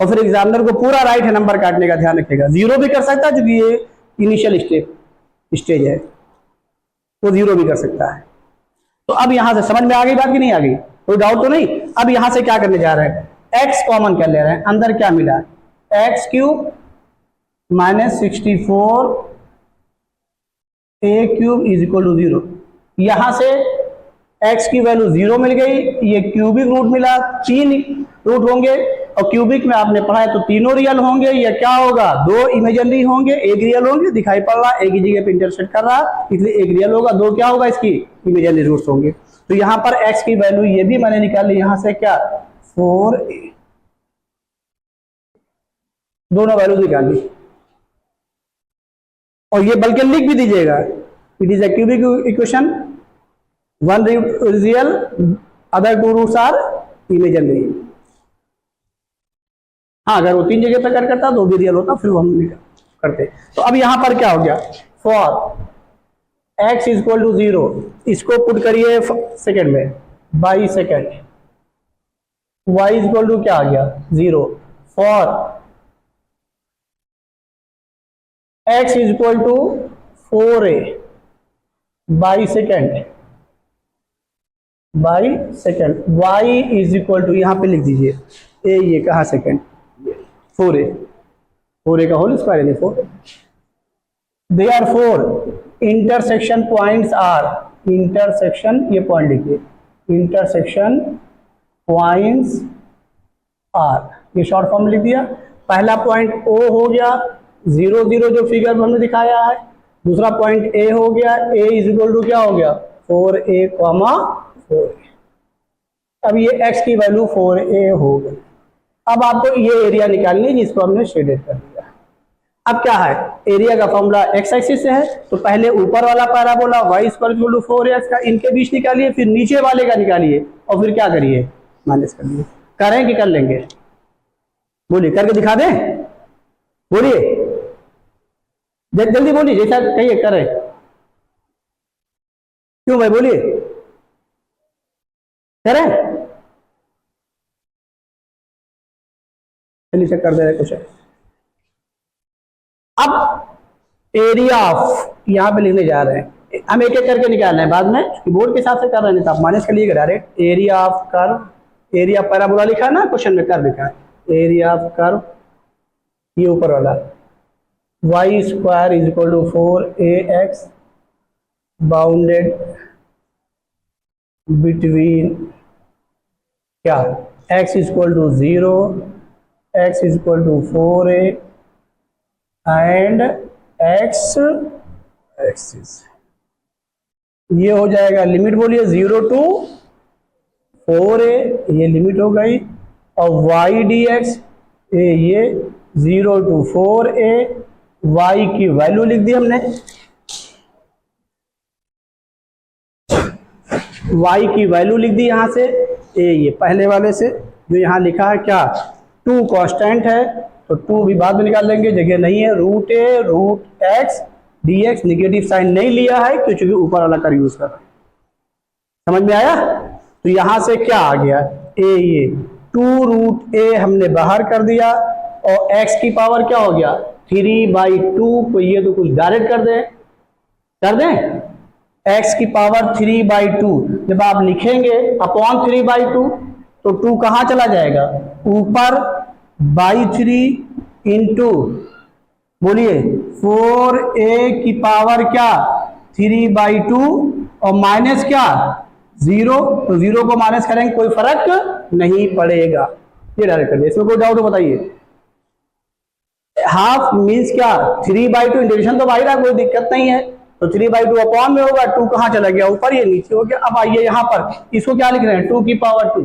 और फिर एग्जामिनर को पूरा राइट है नंबर काटने का ध्यान रखिएगा, 0 भी कर सकता है, क्योंकि ये इनिशियल स्टेज है, वो 0 भी कर सकता है। तो अब यहां से समझ में आ गई बात कि नहीं आ गई, कोई डाउट तो नहीं। अब यहां से क्या करने जा रहे हैं, x कॉमन कर ले रहे हैं, अंदर क्या मिला, x cube minus 64 a cube is equal to 0। यहां से x की वैल्यू 0 मिल गई, ये क्यूबिक रूट मिला, 3 रूट होंगे, और क्यूबिक में आपने पढ़ा है तो तीनों रियल होंगे, या क्या होगा, 2 इमेजिनरी होंगे, एक रियल होंगे, दिखाई पड़ रहा एक ही जगह पे इंटरसेक्ट कर रहा, इसलिए एक रियल होगा, 2 क्या होगा इसकी इमेजिनरी रूट्स होंगे। तो यहाँ पर x की वैल्यू ये भी मैंने निकाली, यहां से क्या 4a, दोनों वैल्यू निकाल ली। और ये बल्कि लिख भी दीजिएगा, it is a cubic equation, 1 real, other 2 roots are imaginary. हाँ, अगर वो 3 जगह पे कर करता तो भी रियल होता, फिर वो हम करते। तो अब यहां पर क्या हो गया, फॉर x इक्वल टू 0, इसको पुट करिए सेकेंड में, by second, y equal to क्या आ गया 0, for x equal to 4a by second, by second, y is equal to, यहां पे लिख दीजिए a, ये कहा सेकेंड, 4a का होल स्क्वायर है 4। Therefore intersection points are, intersection, ये पॉइंट लिखिए, इंटरसेक्शन पॉइंट्स आर, ये शॉर्ट फॉर्म लिख दिया। पहला पॉइंट O हो गया 0 0 जो फिगर हमने दिखाया है, दूसरा पॉइंट A हो गया, A इज इक्वल टू क्या हो गया 4a, 4a। अब ये x की वैल्यू 4a हो गई। अब आपको ये एरिया निकालनी है जिसको हमने शेडेड कर दिया। अब क्या है, एरिया का फॉर्मूला x एक्सिस से है, तो पहले ऊपर वाला parabola y square equal to 4x का, इनके बीच निकालिए, फिर नीचे वाले का निकालिए, और फिर क्या करिए माइनस करिए। करें कि कर लेंगे, बोलिए, करके दिखा दें, बोलिए जल्दी बोलिए, जैसा कहिए करें। क्यों भाई बोलिए, करें, चलिए चेक कर दे रहे क्वेश्चन। अब एरिया ऑफ यहां पे लिखने जा रहे हैं, हम एक एक करके निकाल रहे हैं, बाद में बोर्ड के हिसाब से कर रहे हैं, तो आप माइनस कर लीजिएगा direct. Area of curve, area parabola लिखा है ना क्वेश्चन में, कर्व लिखा है, एरिया ऑफ कर्व ये ऊपर वाला, y square is equal to 4ax bounded between क्या, x is equal to 0, x is equal to 4a and x axis, ये हो जाएगा लिमिट बोलिए 0 टू 4a, ये लिमिट हो गई, और y dx ये 0 टू 4a, y की वैल्यू लिख दी हमने, y की वैल्यू लिख दी यहां से, ये पहले वाले से जो यहां लिखा है क्या, 2 कांस्टेंट है तो 2 भी बाद में निकाल लेंगे, जगह नहीं है, root a root x dx, negative sign नहीं लिया है क्योंकि ऊपर वाला कर यूज कर रहे हैं, समझ में आया। तो यहां से क्या आ गया, ए ये 2 रूट ए हमने बाहर कर दिया, और x की पावर क्या हो गया 3/2 को, ये तो कुछ डायरेक्ट कर दें x की पावर 3/2, जब आप लिखेंगे अपॉन 3/2 तो 2 कहां चला जाएगा ऊपर, बाई 3 इंटू बोलिए 4a की पावर क्या 3/2 और माइनस क्या 0, तो 0 को माइनस करेंगे कोई फर्क नहीं पड़ेगा, ये डायरेक्ट कर दिया, इसमें कोई डाउट हो बताइए। हाफ मीन्स क्या 3/2, इंटीग्रेशन तो बाहर है, कोई दिक्कत नहीं है, तो 3/2 अपॉन में होगा, 2 कहां चला गया ऊपर, ये नीचे हो गया। अब आइए यहां पर इसको क्या लिख रहे हैं 2 की पावर 2,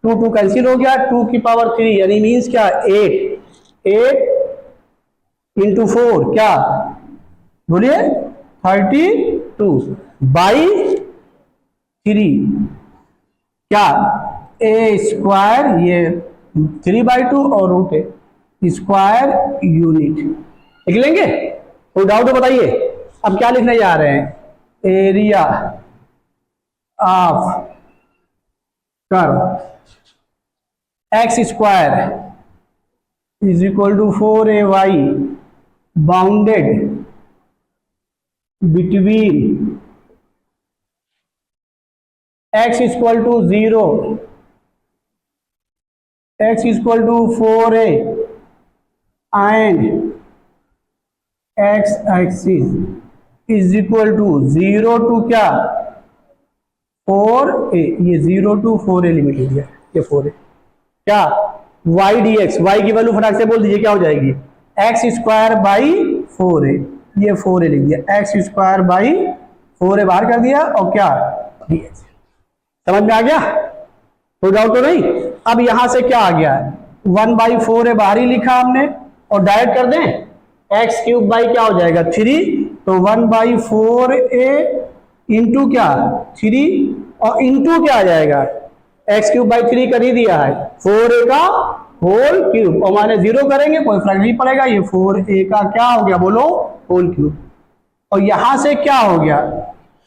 2 कैंसिल हो गया, 2 की पावर 3 यानी मीन्स क्या 8 इंटू 4 क्या बोलिए 32 बाई 3 क्या a स्क्वायर, ये 3/2 और रूट ए स्क्वायर यूनिट लिख लेंगे, कोई डाउट हो बताइए। अब क्या लिखने जा रहे हैं, area of curve x square is equal to 4ay bounded between x equal to 0, x equal to 4a and x axis is equal to 0 to क्या 4a, ये 0 टू 4a लिमिट हो गया, ये 4a क्या y dx, y की value फटाक से बोल दीजिए क्या हो जाएगी x स्क्वायर बाई 4a, ये 4a लिख दिया, x स्क्वायर बाई 4a बाहर कर दिया और क्या dx, समझ में आ गया, कोई डाउट तो नहीं। अब यहां से क्या आ गया 1/4a बाहर ही लिखा हमने और डायरेक्ट कर दें, एक्स क्यूब बाई क्या हो जाएगा 3, तो 1/4a इंटू क्या 3 और इंटू क्या आ जाएगा एक्स क्यूब बाई 3 कर ही दिया है, 4a का होल क्यूब और माइनस 0 करेंगे कोई फर्क नहीं पड़ेगा, ये 4a का क्या हो गया बोलो होल क्यूब, और यहां से क्या हो गया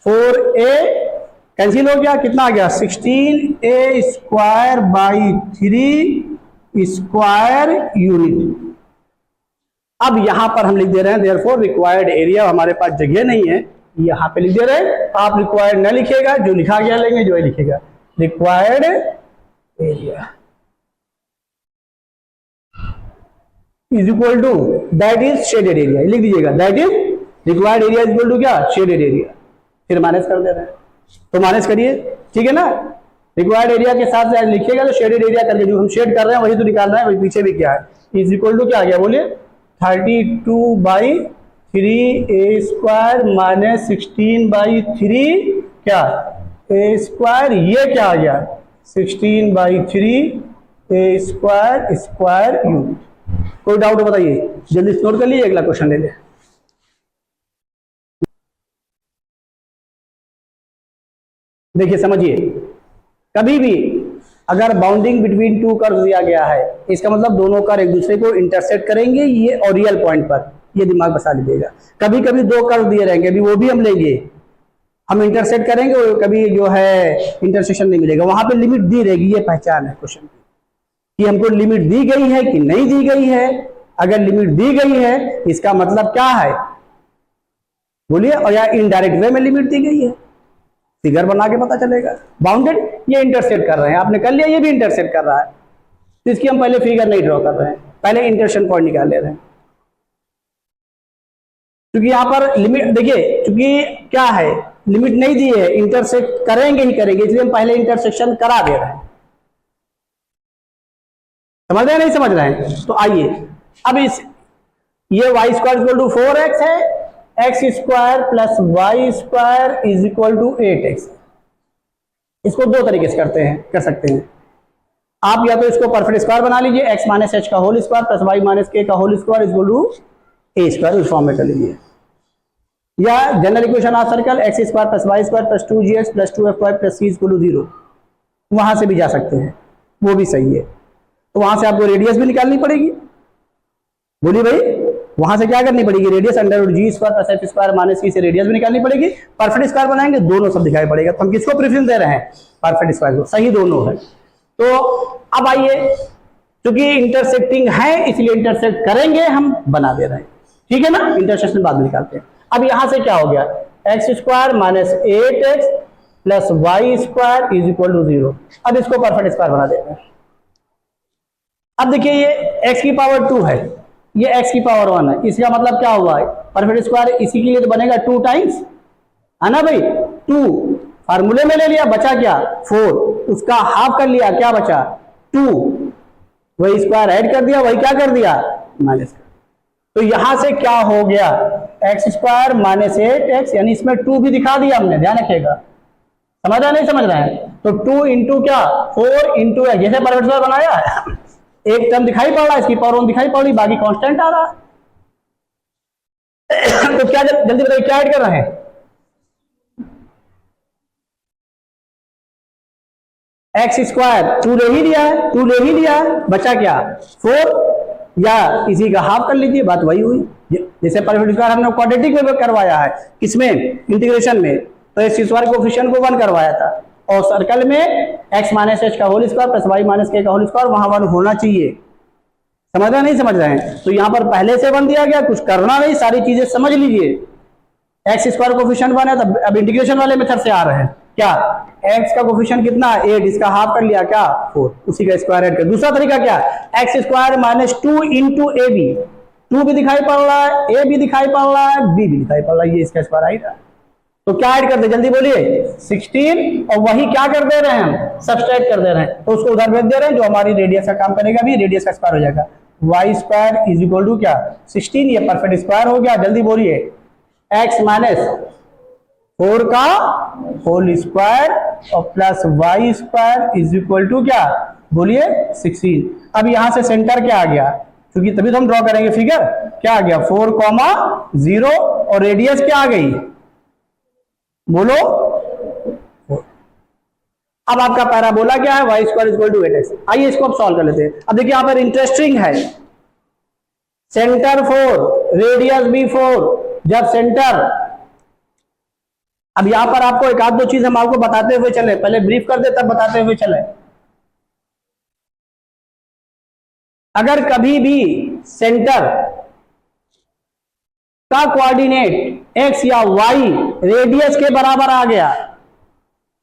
4a कैंसिल हो गया, कितना आ गया 16a square by 3 square unit. अब यहां पर हम लिख दे रहे हैं देयरफॉर रिक्वायर्ड एरिया, हमारे पास जगह नहीं है, यहां पे लिख दे रहे हैं, आप रिक्वायर्ड न लिखेगा, जो लिखा गया लेंगे, जो है लिखेगा required area is equal to that is shaded area, लिख दीजिएगा that is required area is equal to क्या शेडेड एरिया, फिर माइनस कर दे रहे हैं तो माइनस करिए, ठीक है ना, रिक्वायर्ड एरिया के साथ लिखिएगा तो शेडेड एरिया करके जो हम शेड कर रहे हैं वही तो निकालना है, वही पीछे भी क्या है, इज इक्वल टू क्या आ गया बोलिए 32/3a स्क्वायर माइनस 16/3 क्या a स्क्वायर, ये क्या आ गया 16/3a स्क्वायर स्क्वायर यूनिट। कोई डाउट हो बताइए, जल्दी नोट कर लीजिए, अगला क्वेश्चन ले ले। देखिए समझिए, कभी भी अगर बाउंडिंग बिटवीन टू कर्व दिया गया है, इसका मतलब दोनों कर्व एक दूसरे को इंटरसेक्ट करेंगे, ये और रियल पॉइंट पर, ये दिमाग बसा लीजिएगा। कभी कभी 2 कर्व दिए रहेंगे, अभी वो भी हम लेंगे, हम इंटरसेक्ट करेंगे वो कभी जो है इंटरसेक्शन नहीं मिलेगा, वहां पे लिमिट दी रहेगी। ये पहचान है क्वेश्चन की, कि हमको लिमिट दी गई है कि नहीं दी गई है। अगर लिमिट दी गई है इसका मतलब क्या है बोलिए, और या इनडायरेक्ट वे में लिमिट दी गई है, फिगर बना के पता चलेगा। बाउंडेड ये इंटरसेक्ट कर रहे हैं, आपने कर लिया, ये भी इंटरसेक्ट कर रहा है, तो इसकी हम पहले फिगर नहीं ड्रॉ कर रहे हैं, पहले इंटरसेक्शन पॉइंट निकाल ले रहे हैं। क्योंकि यहां पर लिमिट देखिए, क्योंकि क्या है लिमिट नहीं दी है, इंटरसेक्ट करेंगे ही करेंगे, इसलिए हम पहले इंटरसेक्शन करा दे रहे हैं। समझ रहे हैं नहीं समझ रहे हैं? तो आइए अब इस ये Y square equal to 4x है, x square plus y square is equal to 8x। इसको दो तरीके से कर सकते हैं आप, या तो इसको परफेक्ट स्क्वायर बना लीजिए, x माइनस एच का whole square plus y minus K का whole square is equal to A square, उस फॉर्म में कर लीजिए। या general equation of circle x square plus y square plus 2gx plus 2fy plus c is equal to 0, वहां से भी जा सकते हैं, वो भी सही है। तो वहां से आपको रेडियस भी निकालनी पड़ेगी। बोलिए भाई, वहां से क्या करनी पड़ेगी, radius under root g square plus f square minus c से रेडियस भी निकालनी पड़ेगी। परफेक्ट स्क्वायर बनाएंगे, दोनों सब दिखाई पड़ेगा। तो हम किसको प्रेफरेंस दे रहे हैं, परफेक्ट स्क्वायर को, सही दोनों है। तो अब आइए, क्योंकि इंटरसेक्टिंग है इसलिए इंटरसेक्ट करेंगे, हम बना दे रहे हैं, ठीक है ना। इंटरसेक्शन बाद में निकालते हैं। अब यहां से क्या हो गया, x square minus 8x plus y square is equal to 0। अब इसको परफेक्ट स्क्वायर बना देते हैं। अब देखिए ये x की पावर 2 है, ये x की पावर 1 है, इसका मतलब क्या हुआ है, परफेक्ट स्क्वायर इसी के लिए तो बनेगा 2 टाइम्स, है ना भाई। 2 फार्मूले में ले लिया, बचा क्या 4, उसका हाफ कर लिया, क्या बचा 2, वही स्क्वायर ऐड कर दिया, वही क्या कर दिया माइनस। तो यहां से क्या हो गया, एक्स स्क्वायर माइनस 8x, यानी इसमें 2 भी दिखा दिया हमने, ध्यान रखिएगा। समझ रहे नहीं समझ रहे हैं? तो 2 इंटू क्या 4 इंटू x, जैसे परफेक्ट स्क्वायर बनाया है, एक टर्म दिखाई पड़ रहा है, इसकी पावर 1 दिखाई पड़ रही, बाकी कांस्टेंट आ रहा है। तो क्या जल्दी बताइए क्या ऐड कर रहे हैं, एक्स स्क्वायर 2 ले ही लिया है, 2 ले ही लिया है, बचा क्या 4, या इसी का हाफ कर लीजिए, बात वही हुई। जैसे परफेक्ट स्क्वायर हमने क्वाड्रेटिक में करवाया है, किसमें इंटीग्रेशन में, तो एक्स स्क्वायर कोएफिशिएंट को 1 करवाया था, और सर्कल में x माइनस एच का whole square plus y minus K का होल स्क्वायर, वहां 1 होना चाहिए। समझ रहे नहीं समझ रहे हैं? तो यहां पर पहले से 1 दिया गया, कुछ करना नहीं, सारी चीजें समझ लीजिए। एक्स स्क्वायर कोएफिशिएंट 1 है, तो अब इंटीग्रेशन वाले मेथड से आ रहे हैं, क्या x का कोएफिशिएंट कितना 8, इसका हाफ कर लिया क्या 4, उसी का स्क्वायर ऐड कर। दूसरा तरीका क्या, एक्स स्क्वायर माइनस 2 इंटू ए बी, 2 भी दिखाई पड़ रहा है, a भी दिखाई पड़ रहा है, b भी दिखाई पड़ रहा है, ये इसका स्क्वायर आई रहा है। तो क्या ऐड कर दे जल्दी बोलिए 16, और वही क्या कर दे रहे हैं हम सब्सट्रैक्ट कर दे रहे हैं, तो उसको उधर भेज दे रहे हैं, जो हमारी रेडियस का काम करेगा, भी रेडियस का स्क्वायर हो जाएगा, y square is equal to क्या 16, ये परफेक्ट स्क्वायर हो गया। जल्दी बोलिए x माइनस 4 का होल स्क्वायर और plus y square is equal to क्या बोलिए 16। अब यहां से सेंटर क्या आ गया, क्योंकि तभी तो हम ड्रॉ करेंगे फिगर, क्या आ गया 4,0 और रेडियस क्या आ गई बोलो। अब आपका पैराबोला क्या है, Y square equal to 8x। आइए इसको अब सॉल्व कर लेते हैं। अब देखिए यहां पर इंटरेस्टिंग है, सेंटर 4 रेडियस भी 4, जब सेंटर, अब यहां पर आपको एक आध दो चीज हम आपको बताते हुए चले, पहले ब्रीफ कर दे तब बताते हुए चले। अगर कभी भी सेंटर का कोऑर्डिनेट x या y रेडियस के बराबर आ गया,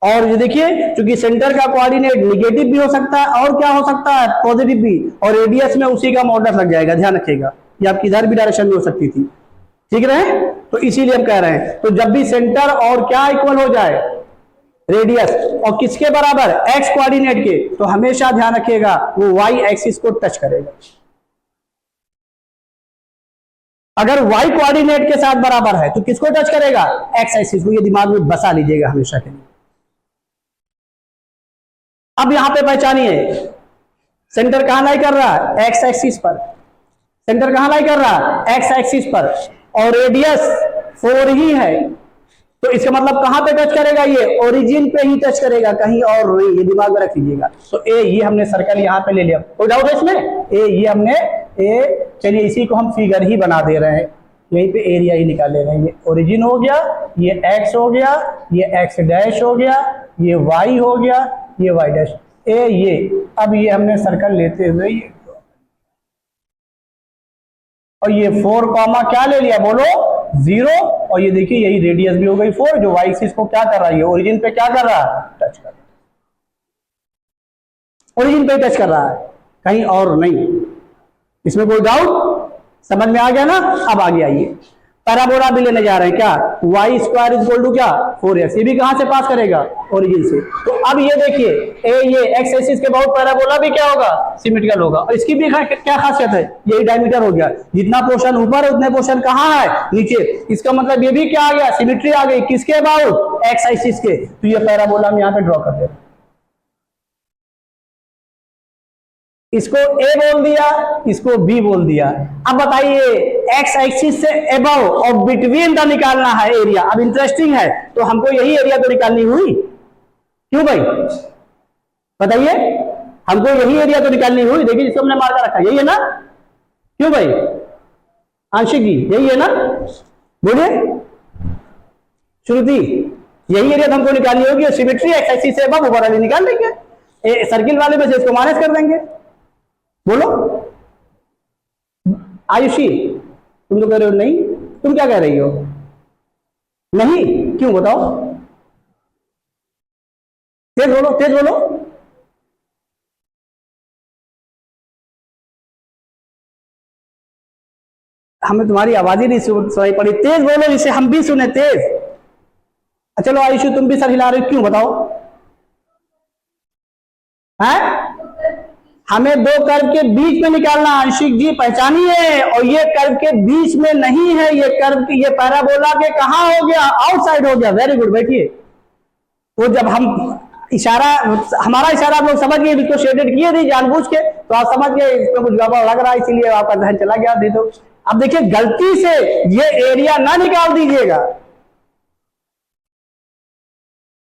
और ये देखिए क्योंकि सेंटर का कोऑर्डिनेट निगेटिव भी हो सकता है और क्या हो सकता है पॉजिटिव भी, और रेडियस में उसी का मॉडुलस लग जाएगा, ध्यान रखिएगा, ये आपकी इधर भी डायरेक्शन में हो सकती थी, ठीक रहे। तो इसीलिए हम कह रहे हैं, तो जब भी सेंटर और क्या इक्वल हो जाए रेडियस, और किसके बराबर x कोऑर्डिनेट के, तो हमेशा ध्यान रखिएगा वो y एक्सिस को टच करेगा। अगर y कोऑर्डिनेट के साथ बराबर है तो किसको टच करेगा x एक्सिस को, ये दिमाग में बसा लीजिएगा हमेशा के लिए। अब यहां पे पहचानिए सेंटर कहां लाई कर रहा है x एक्सिस पर, सेंटर कहां लाई कर रहा है x एक्सिस पर, और रेडियस 4 ही है, तो इसका मतलब कहां पे टच करेगा, ये ओरिजिन पे ही टच करेगा, कहीं और नहीं, ये दिमाग में रख लीजिएगा। तो ए ये हमने सर्कल यहां पे ले लिया, कोई डाउट है इसमें, ए ये हमने ए, चलिए इसी को हम फिगर ही बना दे रहे हैं, यहीं पे एरिया ही निकाले रहे हैं। ये ओरिजिन हो गया, ये एक्स हो गया, ये एक्स डैश हो गया, ये वाई हो गया, ये वाई डैश ए ये। अब ये हमने सर्कल लेते हुए ये और ये 4 कॉमा क्या ले लिया बोलो 0, और ये देखिए यही रेडियस भी हो गई 4, जो वाई एक्सिस को क्या कर रहा है, ये ओरिजिन पे क्या कर रहा है, टच कर रहा है, ओरिजिन पे टच कर रहा है, कहीं और नहीं। इसमें कोई डाउट, समझ में आ गया ना। अब आगे आइए, पैराबोला भी लेने जा रहे हैं क्या, y square is equal to क्या 4x, ये भी कहां से पास करेगा, ओरिजिन से। तो अब ये देखिए ये एक्स एक्सिस के बहुत पैराबोला भी क्या होगा, सिमेट्रिकल होगा, और इसकी भी क्या खासियत है, यही डायमीटर हो गया, जितना पोर्शन ऊपर है उतने पोर्शन कहाँ है, नीचे। इसका मतलब ये भी क्या आ गया, सिमेट्री आ गई, किसके अबाउट, एक्स एक्सिस के। तो ये पैराबोला हम यहाँ पे ड्रॉ कर दे, इसको ए बोल दिया, इसको बी बोल दिया। अब बताइए एक्स एक्सिस से एबव और बिटवीन द निकालना है एरिया। अब इंटरेस्टिंग है, तो हमको यही एरिया तो निकालनी हुई, क्यों भाई बताइए, हमको यही एरिया तो निकालनी हुई। देखिए जिसको हमने मार्कर रखा यही है ना, क्यों भाई आंशिक जी यही है ना, बोलिए श्रुति, यही एरिया तो हमको निकालनी होगी। सिमेट्री एक्स एक्सिस से एबव ऊपर वाली निकाल लेंगे, सर्किल वाले में से इसको माइनस कर देंगे। बोलो आयुषी, तुम तो कह रहे हो नहीं, तुम क्या कह रही हो, नहीं क्यों बताओ, तेज बोलो तेज बोलो। हमें तुम्हारी आवाज ही नहीं सुनाई पड़ी, तेज बोलो जिसे हम भी सुने तेज। चलो आयुषी तुम भी सर हिला रहे हो, क्यों बताओ, हैं हमें दो कर्व के बीच में निकालना, आंशिक जी पहचानिए, और ये कर्व के बीच में नहीं है, ये कर्व की ये पैराबोला के कहां हो गया, आउटसाइड हो गया। वेरी गुड, बैठिए। तो जब हम इशारा, हमारा इशारा आप लोग समझ गए, इसको शेडेड किए थे जानबूझ के, तो आप समझ गए इसमें कुछ गड़बड़ लग रहा है, इसीलिए आपका ध्यान चला गया, दे दो। अब देखिए गलती से ये एरिया ना निकाल दीजिएगा।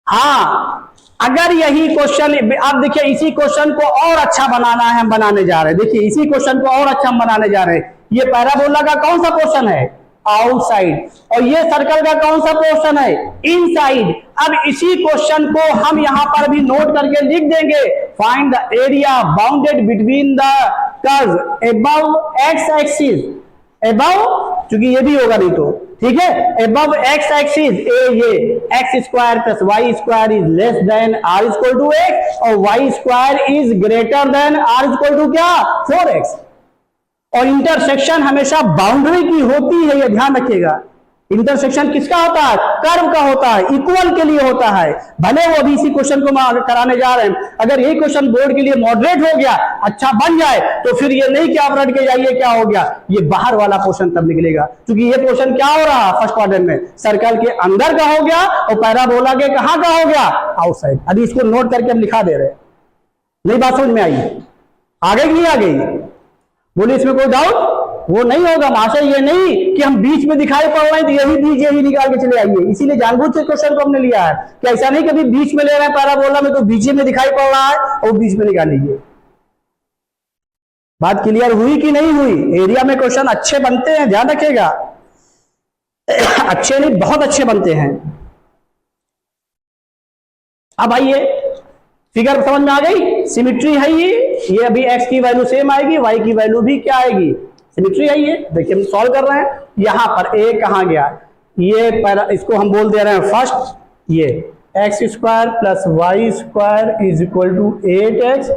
हाँ, अगर यही क्वेश्चन आप देखिए, इसी क्वेश्चन को और अच्छा बनाना है, हम बनाने जा रहे हैं। देखिए इसी क्वेश्चन को और अच्छा हम बनाने जा रहे हैं। ये पैराबोला का कौन सा पोर्शन है, आउटसाइड, और ये सर्कल का कौन सा पोर्शन है, इनसाइड। अब इसी क्वेश्चन को हम यहां पर भी नोट करके लिख देंगे, find the area bounded between the curve above x axis, above, क्योंकि ये भी होगा नहीं तो ठीक है, अबव एक्स एक्सिस ये x square plus y square is less than are equal to x, और y square is greater than are equal to क्या 4x। और इंटरसेक्शन हमेशा बाउंड्री की होती है, ये ध्यान रखिएगा। इंटरसेक्शन किसका होता है, कर्व का होता है, इक्वल के लिए होता है। भले वो अभी इसी क्वेश्चन को कराने जा रहे हैं, अगर ये क्वेश्चन बोर्ड के लिए मॉडरेट हो गया, अच्छा बन जाए, तो फिर ये नहीं कि आप रट के जाइए क्या हो गया, ये बाहर वाला पोर्शन तब निकलेगा। क्योंकि ये पोर्शन क्या हो रहा है फर्स्ट क्वाड्रेंट में, सर्कल के अंदर का हो गया, और पैराबोला के कहां का हो गया, आउटसाइड। अभी इसको नोट करके हम लिखा दे रहे हैं। नई बात समझ में आई, आ गई कि नहीं आ गई, बोलिए इसमें कोई डाउट। वो नहीं होगा महाशय, ये नहीं कि हम बीच में दिखाई पड़ रहे हैं तो यही बीच यही निकाल के चले आइए। इसीलिए जानबूझ के क्वेश्चन को हमने लिया है कि ऐसा नहीं कभी बीच में ले रहे हैं पैराबोला में तो बीच में दिखाई पड़ रहा है और बीच में निकाल लीजिए। बात क्लियर हुई कि नहीं हुई। एरिया में क्वेश्चन अच्छे बनते हैं, ध्यान रखिएगा, अच्छे नहीं बहुत अच्छे बनते हैं। अब आइए, फिगर समझ में आ गई, सिमिट्री है ये अभी एक्स की वैल्यू सेम आएगी, वाई की वैल्यू भी क्या आएगी, सिमिट्री है ये। देखिए हम सॉल्व कर रहे हैं, यहां पर ए कहां गया, ये इसको हम बोल दे रहे हैं फर्स्ट, ये x square plus y square is equal to 8x,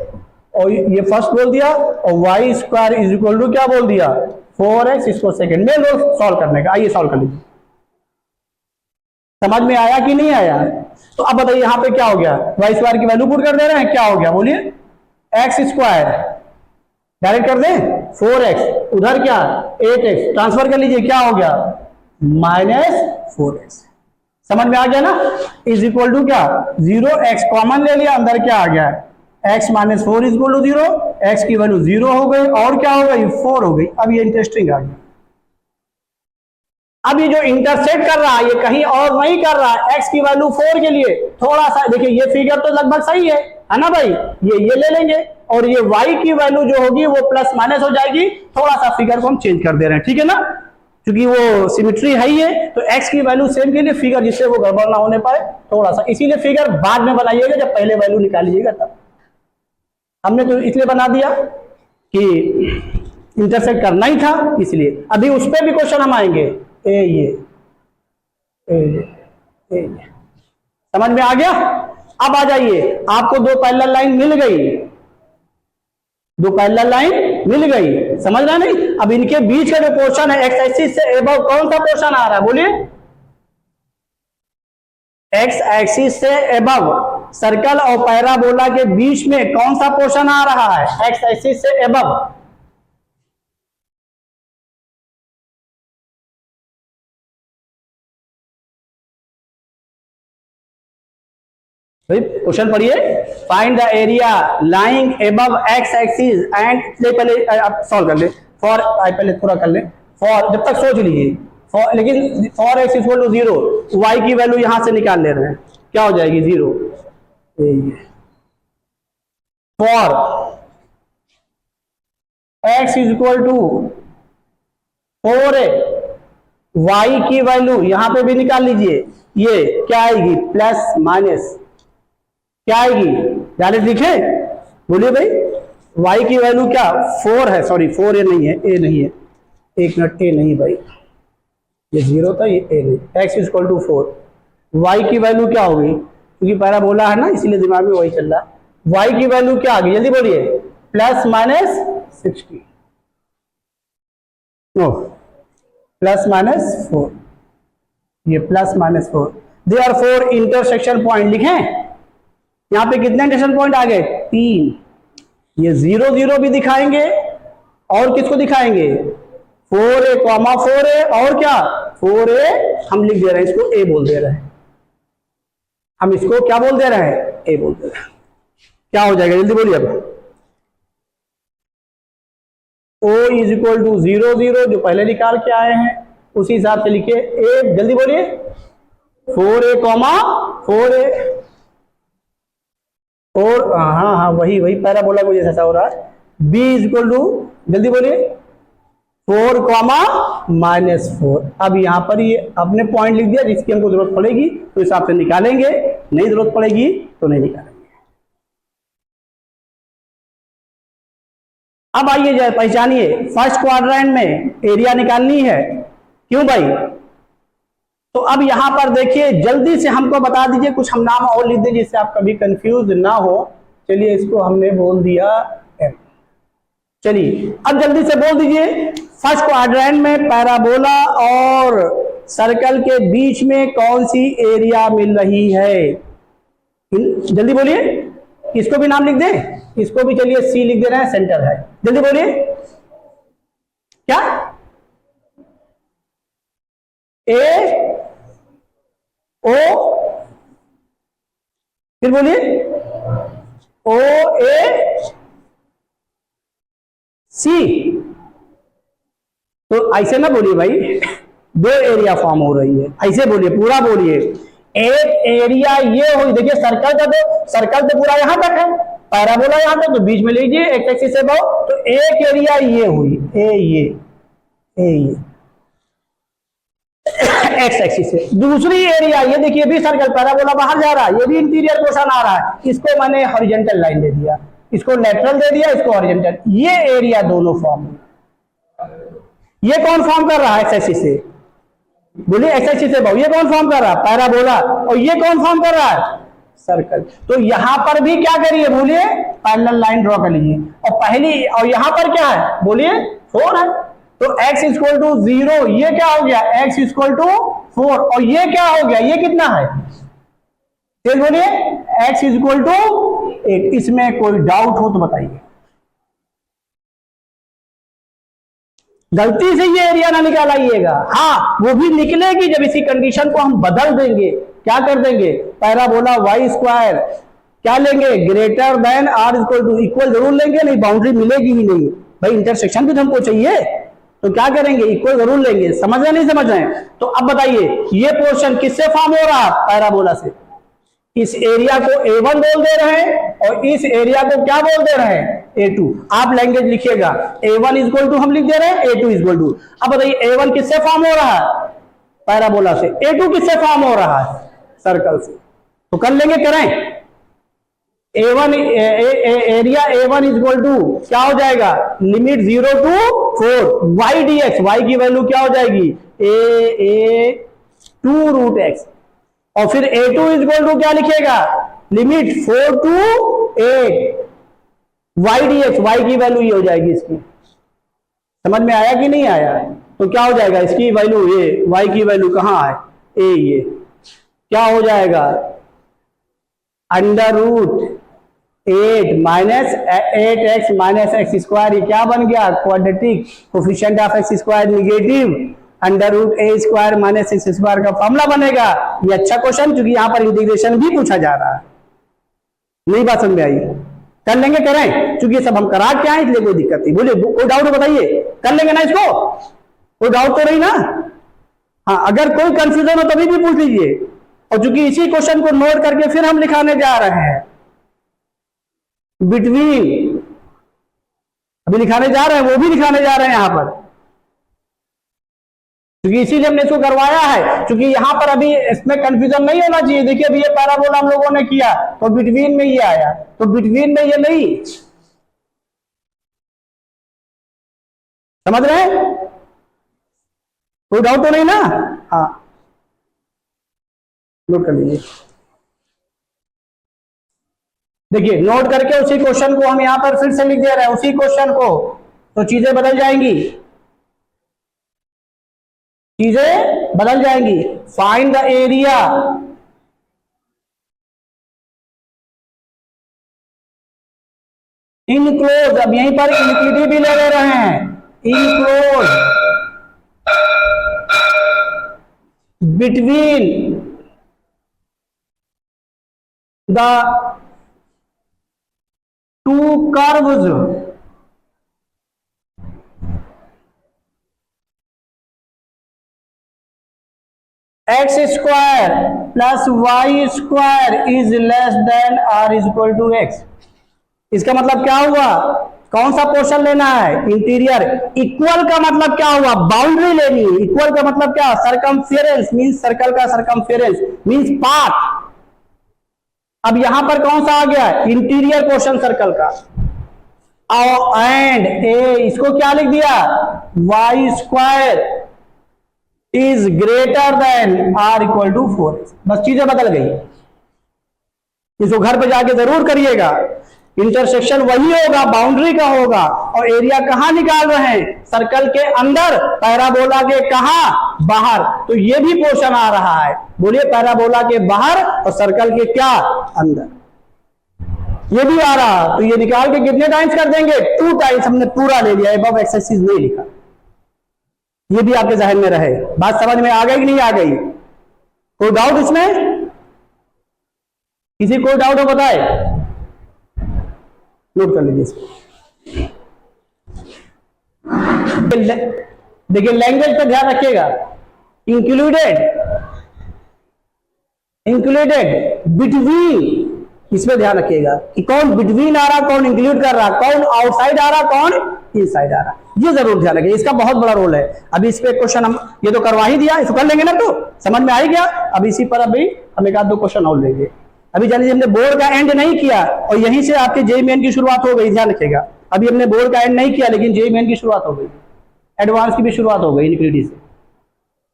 और ये फर्स्ट बोल दिया, और y square is equal to क्या बोल दिया 4x, इसको सेकंड में लो सॉल्व करने का। आइए सॉल्व कर लीजिए, समझ में आया कि नहीं आया। तो अब बताइए यहां पे क्या हो गया, वाई स्क्वायर की वैल्यू पुट कर दे रहे हैं, क्या हो गया बोलिए, एक्स स्क्वायर डायरेक्ट कर दें 4x, उधर क्या 8x, ट्रांसफर कर लीजिए, क्या हो गया -4x। समझ में आ गया ना, इज इक्वल टू क्या 0x कॉमन ले लिया, अंदर क्या आ गया x minus 4 is equal to 0, x की वैल्यू 0 हो गई, और क्या हो गई 4 हो गई। अब ये इंटरेस्टिंग आ गया। अब ये जो इंटरसेक्ट कर रहा है ये कहीं और नहीं कर रहा है, x की वैल्यू 4 के लिए थोड़ा सा देखिए, ये फिगर तो लगभग सही है ना भाई, ये ले लेंगे, और ये y की वैल्यू जो होगी वो प्लस माइनस हो जाएगी, थोड़ा सा फिगर को हम चेंज कर दे रहे हैं, ठीक है ना। क्योंकि वो सिमेट्री है ही है, तो x की वैल्यू सेम के लिए फिगर, जिससे वो गड़बड़ ना होने पाए थोड़ा सा, इसीलिए फिगर बाद में बनाइएगा जब पहले वैल्यू निकालिएगा तब। हमने तो इसलिए बना दिया कि इंटरसेक्ट करना ही था, इसलिए अभी उस पर भी क्वेश्चन हम आएंगे। ए ये समझ में आ गया। अब आ जाइए, आपको दो पैरेलल लाइन मिल गई, दो पैरेलल लाइन मिल गई, समझ रहे नहीं। अब इनके बीच का जो पोर्शन है एक्स एक्सिस से एबव कौन सा पोर्शन आ रहा है बोलिए? एक्स एक्सिस से एबव सर्कल और पैराबोला के बीच में कौन सा पोर्शन आ रहा है? एक्स एक्सिस से एबव। क्वेश्चन पढ़िए। Find the area lying above x axis and, पहले आप सॉल्व कर ले फॉर, पहले थोड़ा कर ले फॉर, जब तक सोच लीजिए फॉर, लेकिन for x equal to 0, y की वैल्यू यहां से निकाल ले रहे हैं, क्या हो जाएगी 0। For x equal to 4 y की वैल्यू यहां पे भी निकाल लीजिए, ये क्या आएगी प्लस माइनस, क्या आएगी डायरेक्ट लिखे बोलिए भाई। y की वैल्यू क्या 4 है, सॉरी 4 ए नहीं है, ए नहीं है, एक मिनट, ए नहीं भाई, ये 0 था, ये ए नहीं। x इक्वल टू 4, y की वैल्यू क्या होगी, क्योंकि पैराबोला है ना इसीलिए दिमाग में वही चल रहा है। y की वैल्यू क्या आ गई जल्दी बोलिए, प्लस माइनस 60, प्लस माइनस 4, ये plus minus 4। Therefore intersection point लिखें, यहां पे कितने इंटरसेक्शन पॉइंट आ गए 3, ये 0 0 भी दिखाएंगे और किसको दिखाएंगे 4a, 4a और क्या 4a, हम लिख दे रहे हैं इसको a बोल दे रहे हैं, हम इसको क्या बोल दे रहे हैं a बोल दे रहे हैं। क्या हो जाएगा जल्दी बोलिए। अब o इज इक्वल टू 0 0 जो पहले निकाल के आए हैं उसी हिसाब से लिखिए a, जल्दी बोलिए 4a, 4a और हाँ वही पैराबोला को जैसा हो रहा है। b इज इक्वल टू जल्दी बोलिए 4 माइनस 4। अब यहां पर ये आपने पॉइंट लिख दिया, जिसकी हमको जरूरत पड़ेगी तो हिसाब से निकालेंगे, नहीं जरूरत पड़ेगी तो नहीं निकालेंगे। अब आइए जाए पहचानिए, फर्स्ट क्वाड्रेंट में एरिया निकालनी है, क्यों भाई? तो अब यहां पर देखिए जल्दी से हमको बता दीजिए, कुछ हम नाम और लिख दें जिससे आप कभी कंफ्यूज ना हो। चलिए इसको हमने बोल दिया M। चलिए अब जल्दी से बोल दीजिए, फर्स्ट क्वाड्रेंट में पैराबोला और सर्कल के बीच में कौन सी एरिया मिल रही है? जल्दी बोलिए, इसको भी नाम लिख दें, इसको भी चलिए C लिख दे रहे हैं, सेंटर है। जल्दी बोलिए क्या A O, फिर बोलिए OA C। तो ऐसे ना बोलिए भाई, दो एरिया फॉर्म हो रही है, ऐसे बोलिए, पूरा बोलिए। एक एरिया ये हुई, देखिए सर्कल तो पूरा यहां तक है, पैराबोला यहां तक, तो बीच में लीजिए एक्स एक्सिस से बहु, तो एक एरिया ये हुई ए ये एक्स एक्सिस से। दूसरी एरिया ये देखिए, भी सर्कल पैराबोला बाहर जा रहा है, ये भी इंटीरियर पोर्शन आ रहा है, इसको मैंने हॉरिजॉन्टल लाइन दे दिया, इसको लेटरल दे दिया, इसको हॉरिजॉन्टल। ये एरिया दोनों फॉर्म, ये कौन फॉर्म कर रहा है एक्स एक्सिस से? बोलिए एक्स एक्सिस से बहु, ये कौन फॉर्म कर रहा है? पैराबोला। और ये कौन फॉर्म कर रहा है? सर्कल। तो यहां पर भी क्या करिए बोलिए, पैरेलल लाइन ड्रॉ कर लीजिए। और पहली, और यहां पर क्या है बोलिए 4 है, तो x इक्वल टू 0, ये क्या हो गया x इक्वल टू 4, और ये क्या हो गया, ये कितना है तेज बोलिए x इक्वल टू 8। इसमें कोई डाउट हो तो बताइए, गलती से ये एरिया ना निकालाइएगा। हाँ वो भी निकलेगी जब इसी कंडीशन को हम बदल देंगे, क्या कर देंगे, पैराबोला y स्क्वायर क्या लेंगे, greater than r equal to, equal जरूर लेंगे, नहीं बाउंड्री मिलेगी ही नहीं भाई, इंटरसेक्शन भी तो हमको चाहिए, तो क्या करेंगे इक्वल जरूर लेंगे। समझ रहे नहीं समझ रहे? तो अब बताइए ये पोर्शन किससे फॉर्म हो रहा है? पैराबोला से। इस एरिया को A1 बोल दे रहे हैं और इस एरिया को क्या बोल दे रहे हैं? A2। आप लैंग्वेज लिखिएगा A1 इक्वल टू हम लिख दे रहे हैं A2 इक्वल टू। अब बताइए A1 किससे फॉर्म हो रहा है? पैराबोला से। A2 किससे फॉर्म हो रहा है? सर्कल से। तो कर लेंगे, करें। A1 area A1 equal to क्या हो जाएगा? Limit 0 to 4 y dx, y की वैल्यू क्या हो जाएगी? A2 root x। और फिर A2 इक्वल टू क्या लिखेगा? Limit 4 to 8 y dx, y की वैल्यू ये हो जाएगी इसकी। समझ में आया कि नहीं आया? तो क्या हो जाएगा इसकी वैल्यू? ये y की वैल्यू कहाँ है? ए, ये क्या हो जाएगा? Under root 8 minus 8x minus x square. ये क्या बन गया? Quadratic coefficient of x square negative under root a square minus x square का फॉर्मूला बनेगा। ये अच्छा क्वेश्चन, क्योंकि यहां पर इंटीग्रेशन भी पूछा जा रहा है। नहीं बात समझ में आई? कर लेंगे, करें, क्योंकि ये सब हम करा के आए इसलिए कोई दिक्कत नहीं। बोलिए, कोई डाउट बताइए? कर लेंगे ना इसको? कोई डाउट तो नहीं ना? हाँ, अगर कोई कंफ्यूजन हो तभी भी पूछ लीजिए। और चूंकि इसी क्वेश्चन को नोट करके फिर हम लिखाने जा रहे हैं बिटवीन, अभी लिखाने जा रहे हैं, वो भी लिखाने जा रहे हैं यहां पर, क्योंकि इसीलिए हमने इसको करवाया है। क्योंकि यहां पर अभी इसमें कंफ्यूजन नहीं होना चाहिए। देखिए अभी ये पैराबोला हम लोगों ने किया तो बिटवीन में ये आया, तो बिटवीन में ये नहीं, समझ रहे हैं? कोई डाउट तो नहीं ना? हाँ, नोट कर लीजिए। देखिए नोट करके उसी क्वेश्चन को हम यहां पर फिर से लिख दे रहे हैं, उसी क्वेश्चन को, तो चीजें बदल जाएंगी, चीजें बदल जाएंगी। फाइंड द एरिया इनक्लोज, अब यहीं पर इनक्लूडिव भी ले रहे हैं, enclose between the two curves x square plus y square is less than r is equal to x. इसका मतलब क्या हुआ? कौन सा पोर्शन लेना है? इंटीरियर। इक्वल का मतलब क्या हुआ? बाउंड्री लेनी है। इक्वल का मतलब क्या? सरकमफेरेंस, मींस सर्कल का सरकमफेरेंस मींस पाथ। अब यहां पर कौन सा आ गया? इंटीरियर पोर्शन सर्कल का। एंड ए, इसको क्या लिख दिया? Y square is greater than are equal to 4x। बस चीजें बदल गई। इसको घर पे जाके जरूर करिएगा। इंटरसेक्शन वही होगा, बाउंड्री का होगा, और एरिया कहां निकाल रहे हैं? सर्कल के अंदर, पैराबोला के कहां? बाहर। तो ये भी पोर्शन आ रहा है। बोलिए, पैराबोला के बाहर और सर्कल के क्या? अंदर। ये भी आ रहा, तो ये निकाल के कितने टाइम्स कर देंगे? 2 टाइम्स। हमने पूरा ले लिया, अबव एक्स एक्सिस नहीं लिखा। ये भी आपके जहन में रहे। बात समझ में आ गई कि नहीं आ गई? कोई डाउट इसमें? किसी कोई डाउट हो बताए? नोट कर लीजिए इसको। देखिए लैंग्वेज पर ध्यान रखिएगा। इंक्लूडेड बिटवीन, इसमें ध्यान रखिएगा कि कौन बिटवीन आ रहा, कौन इंक्लूड कर रहा, कौन आउटसाइड आ रहा, कौन इनसाइड आ रहा। ये जरूर ध्यान रखिए, इसका बहुत बड़ा रोल है। अभी इस पे क्वेश्चन हम ये तो करवा ही दिया, इसको कर लेंगे ना, तो समझ में आ ही गया। अब इसी पर अभी हम एक आध दो क्वेश्चन और लेंगे। अभी जानिए हमने बोर्ड का एंड नहीं किया और यहीं से आपके जेईई मेन की शुरुआत हो गई, ध्यान रखिएगा। अभी हमने बोर्ड का एंड नहीं किया लेकिन जेईई मेन की शुरुआत हो गई, एडवांस की भी शुरुआत हो गई इनक्लूडिव से।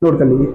नोट कर लीजिए।